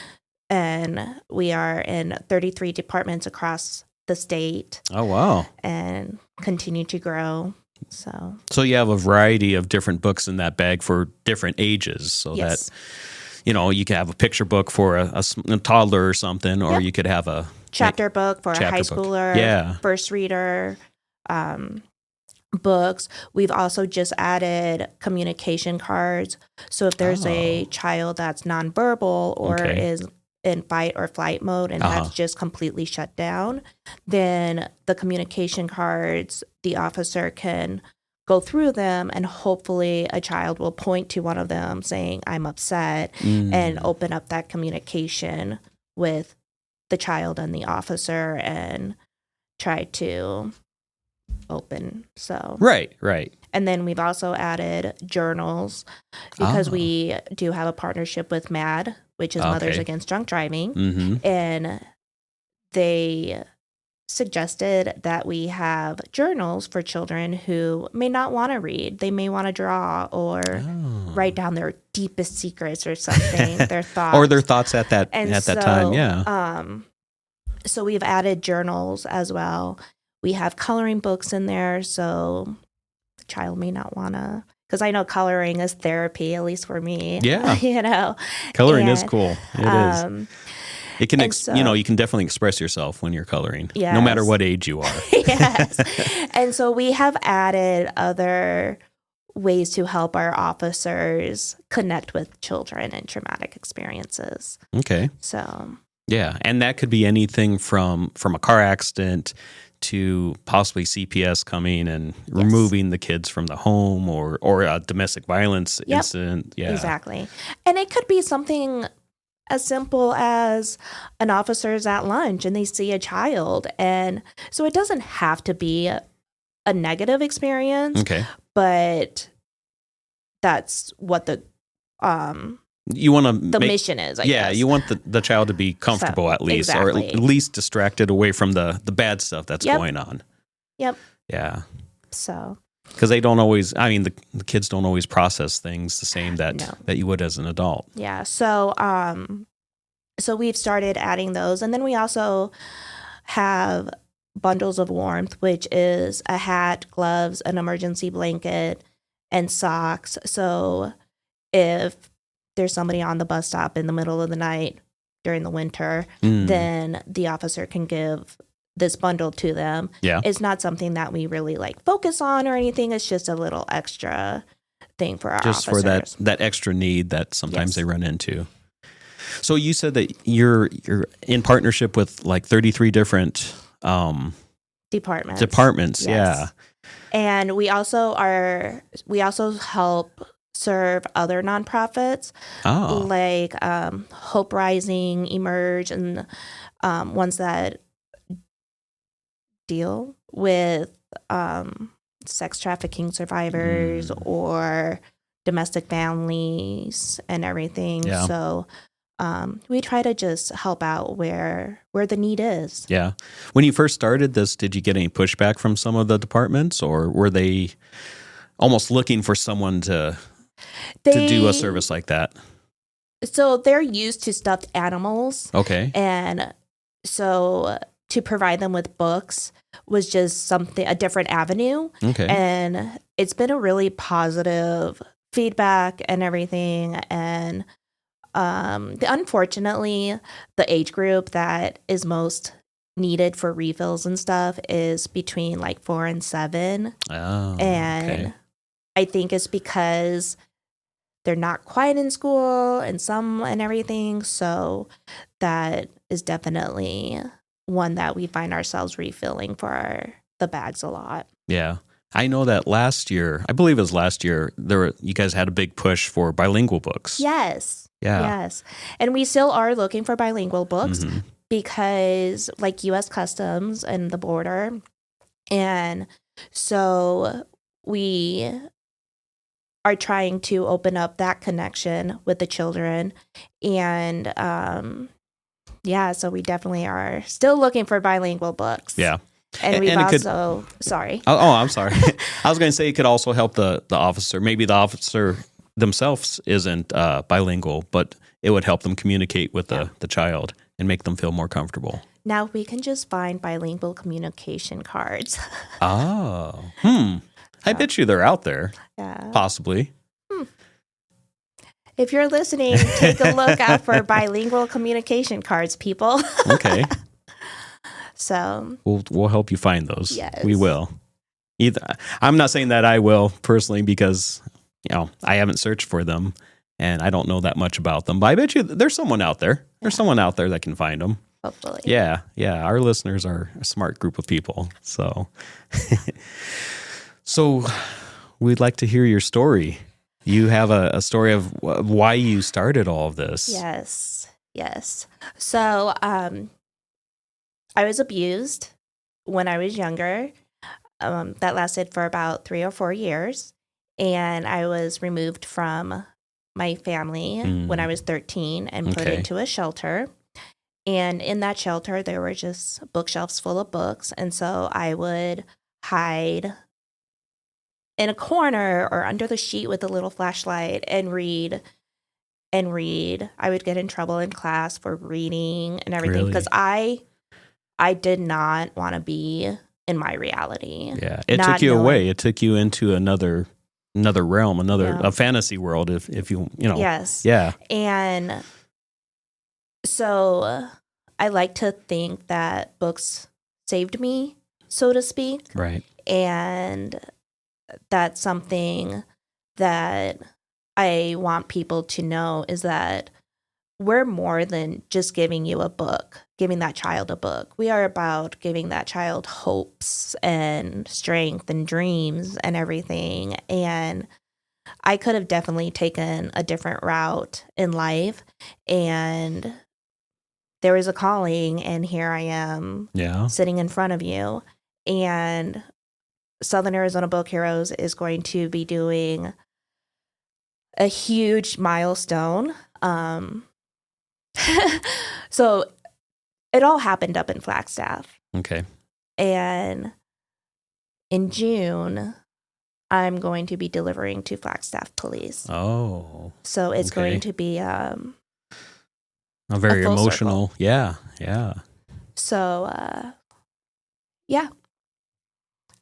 Speaker 8: And we are in 33 departments across the state
Speaker 1: Oh, wow.
Speaker 8: and continue to grow. So
Speaker 1: So you have a variety of different books in that bag for different ages. So
Speaker 8: Yes.
Speaker 1: you could have a picture book for a toddler or something, or
Speaker 8: Yep.
Speaker 1: you could have a
Speaker 8: Chapter book for a high
Speaker 1: chapter book.
Speaker 8: schooler,
Speaker 1: Yeah.
Speaker 8: first reader, books. We've also just added communication cards. So if there's a child that's nonverbal or
Speaker 1: Okay.
Speaker 8: is in fight or flight mode and that's just completely shut down, then the communication cards, the officer can go through them and hopefully a child will point to one of them saying, I'm upset, and open up that communication with the child and the officer and try to open. So
Speaker 1: Right.
Speaker 8: and then we've also added journals because we do have a partnership with MAD, which is Mothers
Speaker 1: Okay.
Speaker 8: Against Drunk Driving,
Speaker 1: Mm-hmm.
Speaker 8: and they suggested that we have journals for children who may not want to read. They may want to draw or write down their deepest secrets or something, their thoughts.
Speaker 1: Or their thoughts at that
Speaker 8: And
Speaker 1: that time. Yeah.
Speaker 8: So we've added journals as well. We have coloring books in there, so the child may not want to, because I know coloring is therapy, at least for me.
Speaker 1: Yeah. Coloring is
Speaker 8: And,
Speaker 1: cool. It is. It can,
Speaker 8: and so-
Speaker 1: you can definitely express yourself when you're coloring, no matter
Speaker 8: Yes.
Speaker 1: what age you are.
Speaker 8: Yes. And so we have added other ways to help our officers connect with children and traumatic experiences.
Speaker 1: Okay.
Speaker 8: So
Speaker 1: Yeah, and that could be anything from a car accident to possibly CPS coming and removing the kids from the home, or a domestic violence incident. Yeah,
Speaker 8: exactly. And it could be something as simple as an officer's at lunch and they see a child. And so it doesn't have to be a negative experience,
Speaker 1: Okay.
Speaker 8: but that's what the
Speaker 1: You want to
Speaker 8: mission is, I guess.
Speaker 1: you want the child to be comfortable at least, or
Speaker 8: exactly.
Speaker 1: at least distracted away from the bad stuff that's going on.
Speaker 8: Yep.
Speaker 1: Yeah.
Speaker 8: So
Speaker 1: Because they don't always, the kids don't always process things the same that
Speaker 8: No.
Speaker 1: that you would as an adult.
Speaker 8: yeah. So we've started adding those. And then we also have bundles of warmth, which is a hat, gloves, an emergency blanket, and socks. So if there's somebody on the bus stop in the middle of the night during the winter, then the officer can give this bundle to them.
Speaker 1: Yeah.
Speaker 8: It's not something that we really focus on or anything. It's just a little extra thing for our
Speaker 1: Just
Speaker 8: officers.
Speaker 1: for that extra need that sometimes
Speaker 8: Yes.
Speaker 1: they run into. So you said that you're in partnership with 33 different
Speaker 8: departments.
Speaker 1: Yes. Yeah.
Speaker 8: And we also help serve other nonprofits like Hope Rising, Emerge, and ones that deal with sex trafficking survivors or domestic families and everything.
Speaker 1: Yeah.
Speaker 8: So we try to just help out where the need is.
Speaker 1: Yeah. When you first started this, did you get any pushback from some of the departments, or were they almost looking for someone to do a service like that?
Speaker 8: So they're used to stuffed animals.
Speaker 1: Okay.
Speaker 8: And so to provide them with books was just a different avenue.
Speaker 1: Okay.
Speaker 8: And it's been a really positive feedback and everything. And unfortunately, the age group that is most needed for refills and stuff is between 4 and 7.
Speaker 1: Oh,
Speaker 8: And
Speaker 1: okay.
Speaker 8: I think it's because they're not quite in school and everything. So that is definitely one that we find ourselves refilling for the bags a lot.
Speaker 1: Yeah. I know that last year, I believe it was last year, you guys had a big push for bilingual books.
Speaker 8: Yes.
Speaker 1: Yeah.
Speaker 8: Yes. And we still are looking for bilingual books
Speaker 1: Mhm.
Speaker 8: because U.S. Customs and the border. And so we are trying to open up that connection with the children. And so we definitely are still looking for bilingual books.
Speaker 1: Yeah.
Speaker 8: And we've
Speaker 1: and it could-
Speaker 8: also, sorry.
Speaker 1: Oh, I'm sorry. I was going to say it could also help the officer. Maybe the officer themselves isn't bilingual, but it would help them communicate with the child and make them feel more comfortable.
Speaker 8: Now we can just find bilingual communication cards.
Speaker 1: Oh. I bet you they're out there,
Speaker 8: Yeah.
Speaker 1: possibly.
Speaker 8: If you're listening, take a look out for bilingual communication cards, people.
Speaker 1: Okay.
Speaker 8: So
Speaker 1: We'll help you find those.
Speaker 8: Yes.
Speaker 1: We will. I'm not saying that I will personally because, I haven't searched for them and I don't know that much about them. But I bet you there's someone out there. There's someone out there that can find them.
Speaker 8: hopefully.
Speaker 1: Yeah. Our listeners are a smart group of people. So, so we'd like to hear your story. You have a story of why you started all of this.
Speaker 8: Yes. So, I was abused when I was younger. That lasted for about 3 or 4 years. And I was removed from my family when I was 13 and put into a shelter. And in that shelter, there were just bookshelves full of books. And so I would hide in a corner or under the sheet with a little flashlight and read. I would get in trouble in class for reading and everything because I did not want to be in my reality.
Speaker 1: Yeah, it took you away. It took you into another realm, a fantasy world. If you
Speaker 8: Yes.
Speaker 1: Yeah.
Speaker 8: And so I like to think that books saved me, so to speak.
Speaker 1: Right.
Speaker 8: And that's something that I want people to know is that we're more than just giving you a book, giving that child a book. We are about giving that child hopes and strength and dreams and everything. And I could have definitely taken a different route in life. And there was a calling, and here I am sitting in front of you. And Southern Arizona Book Heroes is going to be doing a huge milestone. So it all happened up in Flagstaff.
Speaker 1: Okay.
Speaker 8: And in June, I'm going to be delivering to Flagstaff police.
Speaker 1: Oh.
Speaker 8: So it's going to be
Speaker 1: a very emotional.
Speaker 8: Circle.
Speaker 1: Yeah.
Speaker 8: So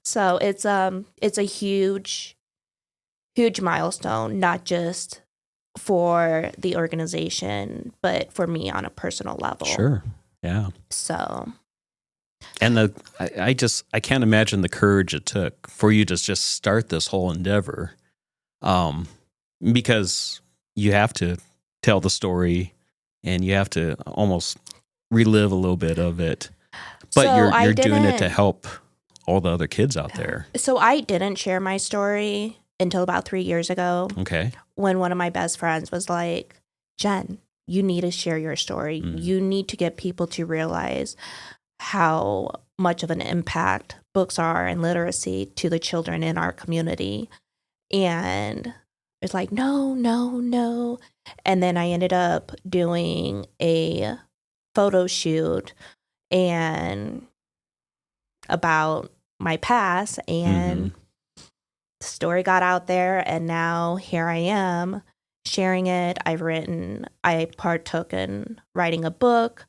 Speaker 8: So it's a huge milestone, not just for the organization, but for me on a personal level.
Speaker 1: Sure. Yeah.
Speaker 8: So.
Speaker 1: And I can't imagine the courage it took for you to just start this whole endeavor, because you have to tell the story and you have to almost relive a little bit of it, but
Speaker 8: So
Speaker 1: you're doing it to help all the other kids out there.
Speaker 8: So I didn't share my story until about 3 years ago.
Speaker 1: Okay.
Speaker 8: When one of my best friends was like, Jen, you need to share your story. You need to get people to realize how much of an impact books are and literacy to the children in our community. And it's like, no. And then I ended up doing a photo shoot and about my past, and the story got out there, and now here I am sharing it. I partook in writing a book,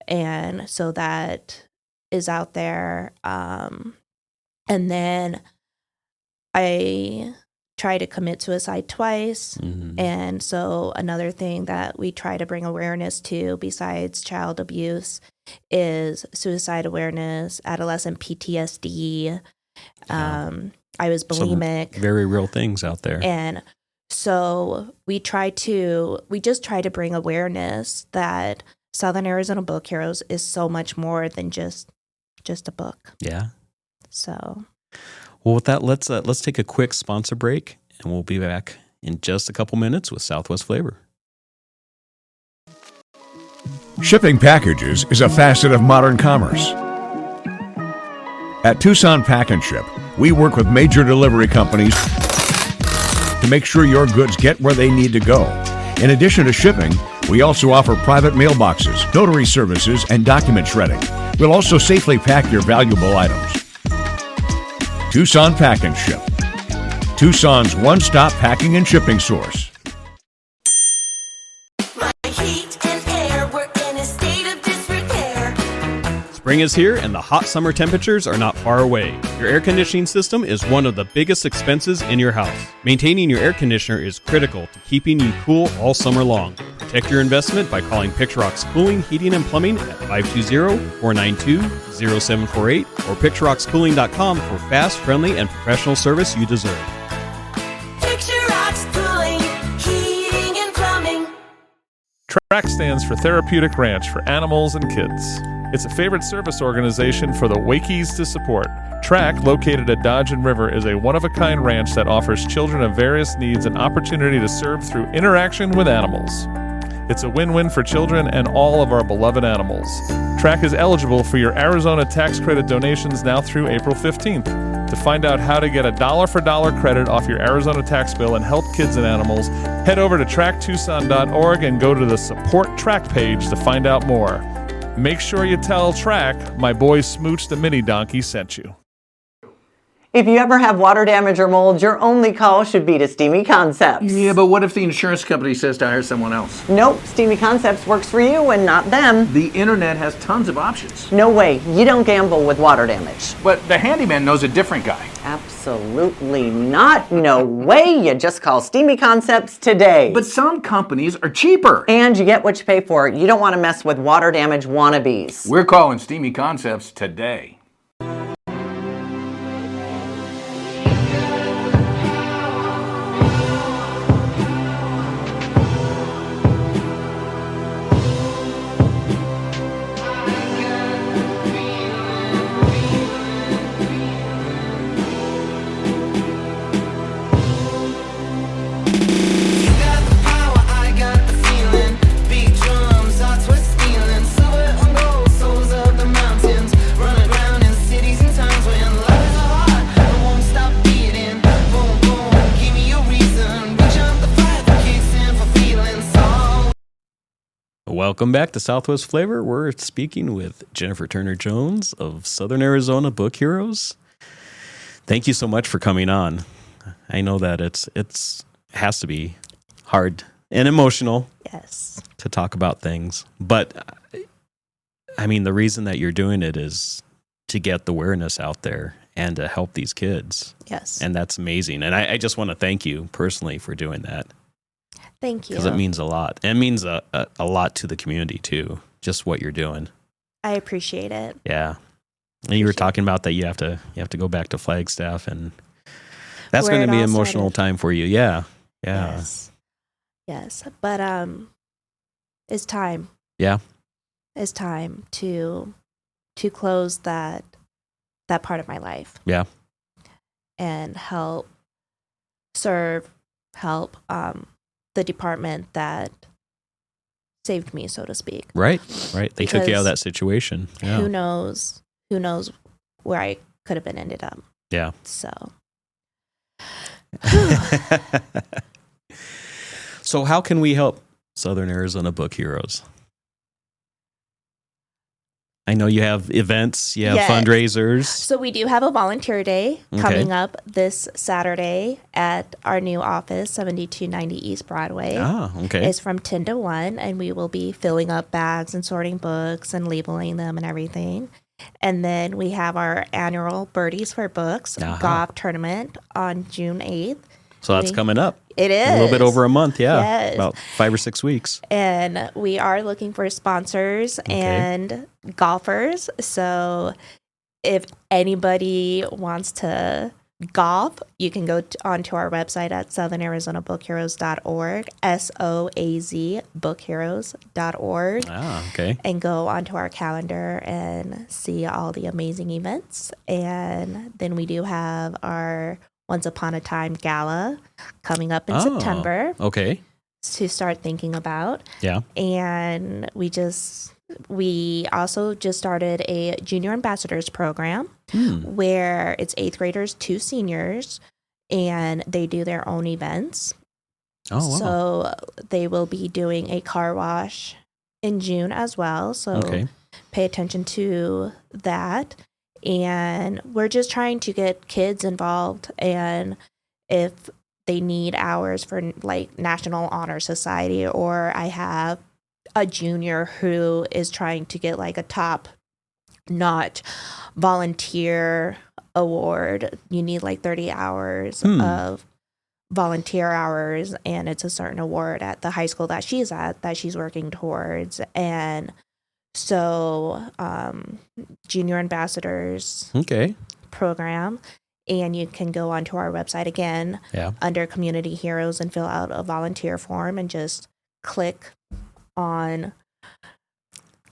Speaker 8: and so that is out there. And then I tried to commit suicide twice. And so another thing that we try to bring awareness to besides child abuse is suicide awareness, adolescent PTSD. I was bulimic.
Speaker 1: Some very real things out there.
Speaker 8: And so we just try to bring awareness that Southern Arizona Book Heroes is so much more than just a book.
Speaker 1: Yeah.
Speaker 8: So.
Speaker 1: Well, with that, let's take a quick sponsor break, and we'll be back in just a couple minutes with Southwest Flavor.
Speaker 3: Shipping packages is a facet of modern commerce. At Tucson Pack and Ship, we work with major delivery companies to make sure your goods get where they need to go. In addition to shipping, we also offer private mailboxes, notary services, and document shredding. We'll also safely pack your valuable items. Tucson Pack and Ship, Tucson's one-stop packing and shipping source.
Speaker 4: My heat and air were in a state of disrepair.
Speaker 1: Spring is here and the hot summer temperatures are not far away. Your air conditioning system is one of the biggest expenses in your house. Maintaining your air conditioner is critical to keeping you cool all summer long. Protect your investment by calling Picturox Cooling, Heating, and Plumbing at 520-492-0748 or picturoxcooling.com for fast, friendly, and professional service you deserve.
Speaker 4: Picture Rocks Cooling, Heating and Plumbing.
Speaker 5: TRAC stands for Therapeutic Ranch for Animals and Kids. It's a favorite service organization for the Wakies to support. TRAC, located at Dodge and River, is a one-of-a-kind ranch that offers children of various needs an opportunity to serve through interaction with animals. It's a win-win for children and all of our beloved animals. TRAC is eligible for your Arizona tax credit donations now through April 15th. To find out how to get a dollar-for-dollar credit off your Arizona tax bill and help kids and animals, head over to TRACTucson.org and go to the Support TRAC page to find out more. Make sure you tell TRAC my boy Smooch the Mini Donkey sent you.
Speaker 6: If you ever have water damage or mold, your only call should be to Steamy Concepts.
Speaker 7: Yeah, but what if the insurance company says to hire someone else?
Speaker 6: Nope, Steamy Concepts works for you and not them.
Speaker 7: The internet has tons of options.
Speaker 6: No way, you don't gamble with water damage.
Speaker 7: But the handyman knows a different guy.
Speaker 6: Absolutely not. No way, you just call Steamy Concepts today.
Speaker 7: But some companies are cheaper.
Speaker 6: And you get what you pay for. You don't want to mess with water damage wannabes.
Speaker 7: We're calling Steamy Concepts today.
Speaker 1: Welcome back to Southwest Flavor. We're speaking with Jennifer Turner Jones of Southern Arizona Book Heroes. Thank you so much for coming on. I know that it's has to be hard and emotional,
Speaker 8: Yes.
Speaker 1: to talk about things, but I mean the reason that you're doing it is to get the awareness out there and to help these kids,
Speaker 8: Yes.
Speaker 1: and that's amazing. And I just want to thank you personally for doing that.
Speaker 8: Thank you.
Speaker 1: Because it means a lot. It means a lot to the community, too, just what you're doing.
Speaker 8: I appreciate it.
Speaker 1: Yeah. And you were talking about that you have to go back to Flagstaff, and that's
Speaker 8: Where
Speaker 1: going to
Speaker 8: it
Speaker 1: be
Speaker 8: all
Speaker 1: an emotional
Speaker 8: started.
Speaker 1: time for you. Yeah. Yeah.
Speaker 8: Yes. Yes. But it's time.
Speaker 1: Yeah.
Speaker 8: It's time to close that part of my life
Speaker 1: Yeah.
Speaker 8: and help the department that saved me, so to speak.
Speaker 1: Right. Right. They took you out of
Speaker 8: Because
Speaker 1: that situation. Yeah.
Speaker 8: Who knows where I could have been ended up.
Speaker 1: Yeah.
Speaker 8: So
Speaker 1: So how can we help Southern Arizona Book Heroes? I know you have events, you have
Speaker 8: Yes.
Speaker 1: fundraisers.
Speaker 8: So we do have a volunteer day
Speaker 1: Okay.
Speaker 8: coming up this Saturday at our new office, 7290 East Broadway.
Speaker 1: Ah, okay.
Speaker 8: It's from 10 to 1, and we will be filling up bags and sorting books and labeling them and everything. And then we have our annual Birdies for Books golf tournament on June 8th.
Speaker 1: So that's coming up.
Speaker 8: It is.
Speaker 1: A little bit over a month, yeah.
Speaker 8: Yes.
Speaker 1: About 5 or 6 weeks.
Speaker 8: And we are looking for sponsors and golfers. So if anybody wants to golf, you can go onto our website at southernarizonabookheroes.org, SOAZ bookheroes.org,
Speaker 1: okay.
Speaker 8: and go onto our calendar and see all the amazing events. And then we do have our Once Upon a Time Gala coming up in September
Speaker 1: Okay.
Speaker 8: to start thinking about.
Speaker 1: Yeah.
Speaker 8: And we also just started a junior ambassadors program where it's 8th graders to seniors, and they do their own events.
Speaker 1: Oh, wow.
Speaker 8: So they will be doing a car wash in June as well. So pay attention to that. And we're just trying to get kids involved. And if they need hours for like National Honor Society, or I have a junior who is trying to get like a top not volunteer award. You need like 30 hours of volunteer hours, and it's a certain award at the high school that she's at that she's working towards. And so junior ambassadors
Speaker 1: Okay.
Speaker 8: program, and you can go onto our website again under community heroes and fill out a volunteer form and just click on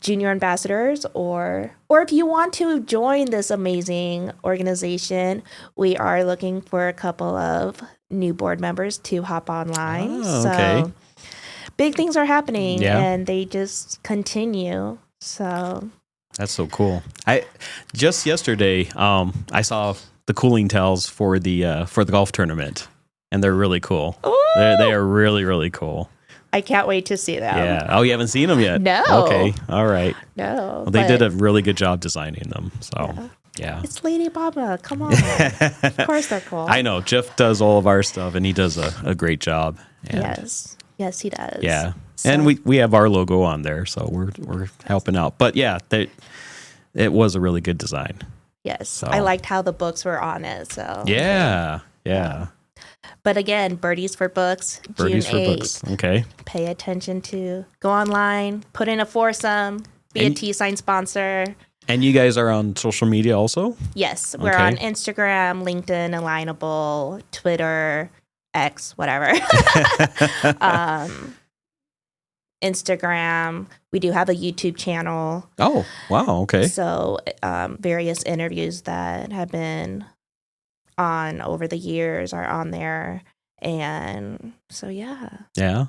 Speaker 8: junior ambassadors, or if you want to join this amazing organization, we are looking for a couple of new board members to hop online.
Speaker 1: Okay.
Speaker 8: So big things are happening and they just continue. So
Speaker 1: That's so cool. I just yesterday I saw the cooling towels for the golf tournament, and they're really cool. They are really, really cool.
Speaker 8: I can't wait to see them.
Speaker 1: Yeah. Oh, you haven't seen them yet?
Speaker 8: No.
Speaker 1: Okay. All right.
Speaker 8: No.
Speaker 1: Well, they did a really good job designing them. So, yeah.
Speaker 8: It's Lady Baba. Come on. Of course they're cool.
Speaker 1: I know. Jeff does all of our stuff, and he does a great job. And
Speaker 8: Yes, he does.
Speaker 1: Yeah.
Speaker 8: So-
Speaker 1: And we have our logo on there, so we're helping out. But yeah, it was a really good design.
Speaker 8: Yes.
Speaker 1: So-
Speaker 8: I liked how the books were on it. So
Speaker 1: Yeah. Yeah.
Speaker 8: But again, Birdies for Books,
Speaker 1: Birdies
Speaker 8: June
Speaker 1: for
Speaker 8: 8th.
Speaker 1: books. Okay.
Speaker 8: Pay attention to, go online, put in a foursome, be a
Speaker 1: And-
Speaker 8: T-sign sponsor.
Speaker 1: And you guys are on social media also?
Speaker 8: Yes, we're
Speaker 1: Okay.
Speaker 8: on Instagram, LinkedIn, Alignable, Twitter, X, whatever. Instagram. We do have a YouTube channel.
Speaker 1: Oh, wow. Okay.
Speaker 8: So various interviews that have been on over the years are on there. And so, yeah.
Speaker 1: Yeah.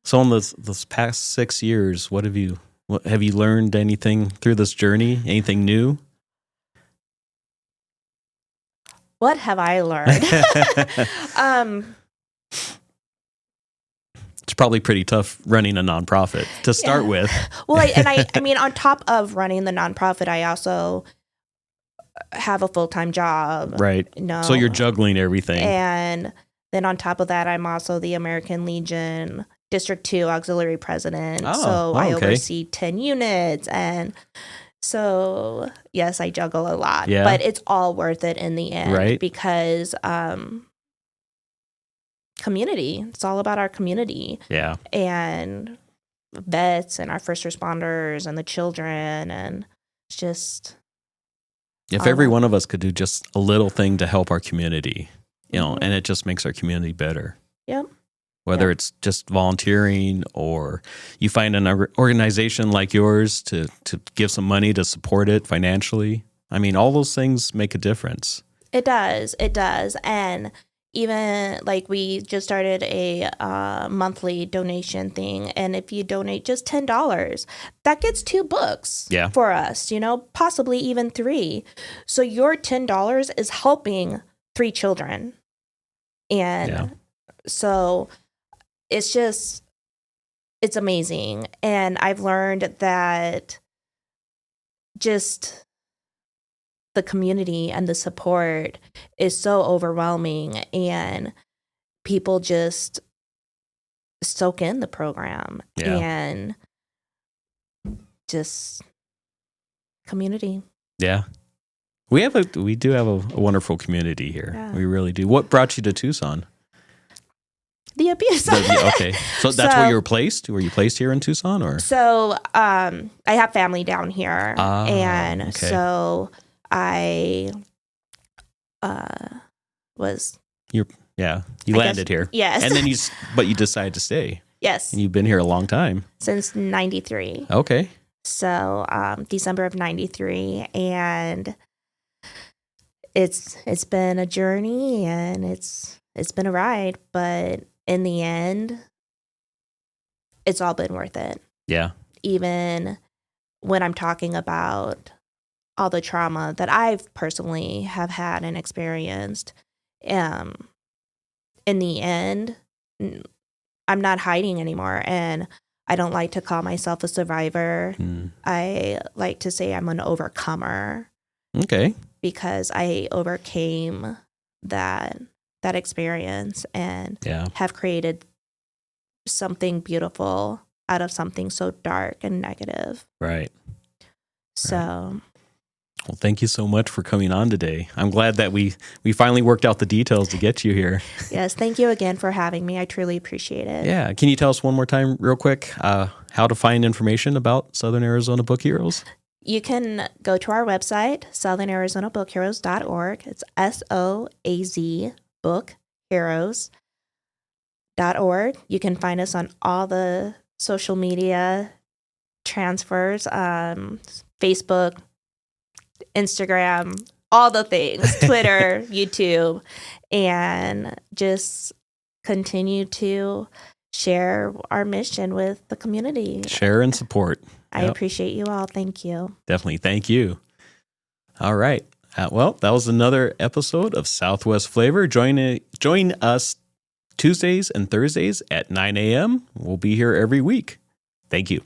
Speaker 1: So in this past 6 years, what have you learned anything through this journey? Anything new?
Speaker 8: What have I learned?
Speaker 1: It's probably pretty tough running a nonprofit to start with.
Speaker 8: Well, I mean, on top of running the nonprofit, I also have a full-time job.
Speaker 1: Right.
Speaker 8: No.
Speaker 1: So you're juggling everything.
Speaker 8: And then on top of that, I'm also the American Legion District 2 Auxiliary President.
Speaker 1: Oh,
Speaker 8: so I
Speaker 1: okay.
Speaker 8: oversee 10 units. And so, yes, I juggle a lot.
Speaker 1: Yeah.
Speaker 8: But it's all worth it in the end.
Speaker 1: Right.
Speaker 8: Because community, it's all about our community.
Speaker 1: Yeah.
Speaker 8: And vets and our first responders and the children. And it's just...
Speaker 1: If every one of us could do just a little thing to help our community, and it just makes our community better.
Speaker 8: Yep.
Speaker 1: Whether it's just volunteering or you find an organization like yours to give some money to support it financially. I mean, all those things make a difference.
Speaker 8: It does. It does. And even like we just started a monthly donation thing. And if you donate just $10, that gets 2 books for us, possibly even 3. So your $10 is helping 3 children. And so it's amazing. And I've learned that just the community and the support is so overwhelming, and people just soak in the program and just community.
Speaker 1: Yeah. We do have a wonderful community here.
Speaker 8: Yeah.
Speaker 1: We really do. What brought you to Tucson?
Speaker 8: The abuse.
Speaker 1: Okay. So that's where you were placed? Were you placed here in Tucson or?
Speaker 8: So I have family down here. And
Speaker 1: okay.
Speaker 8: so I was...
Speaker 1: You landed here.
Speaker 8: Yes.
Speaker 1: And then but you decided to stay.
Speaker 8: Yes.
Speaker 1: And you've been here a long time.
Speaker 8: Since 93.
Speaker 1: Okay.
Speaker 8: So December of 93. And it's been a journey, and it's been a ride, but in the end, it's all been worth it.
Speaker 1: Yeah.
Speaker 8: Even when I'm talking about all the trauma that I've personally have had and experienced, in the end, I'm not hiding anymore. And I don't like to call myself a survivor. I like to say I'm an overcomer.
Speaker 1: Okay.
Speaker 8: Because I overcame that experience and have created something beautiful out of something so dark and negative.
Speaker 1: Right.
Speaker 8: So
Speaker 1: Well, thank you so much for coming on today. I'm glad that we finally worked out the details to get you here.
Speaker 8: Yes, thank you again for having me. I truly appreciate it.
Speaker 1: Yeah. Can you tell us one more time real quick how to find information about Southern Arizona Book Heroes?
Speaker 8: You can go to our website, southernarizonabookheroes.org. It's SOAZ bookheroes.org. You can find us on all the social media transfers, Facebook, Instagram, all the things, Twitter, YouTube, and just continue to share our mission with the community.
Speaker 1: Share and support.
Speaker 8: I appreciate you all. Thank you.
Speaker 1: Definitely. Thank you. All right. Well, that was another episode of Southwest Flavor. Join us Tuesdays and Thursdays at 9 a.m. We'll be here every week. Thank you.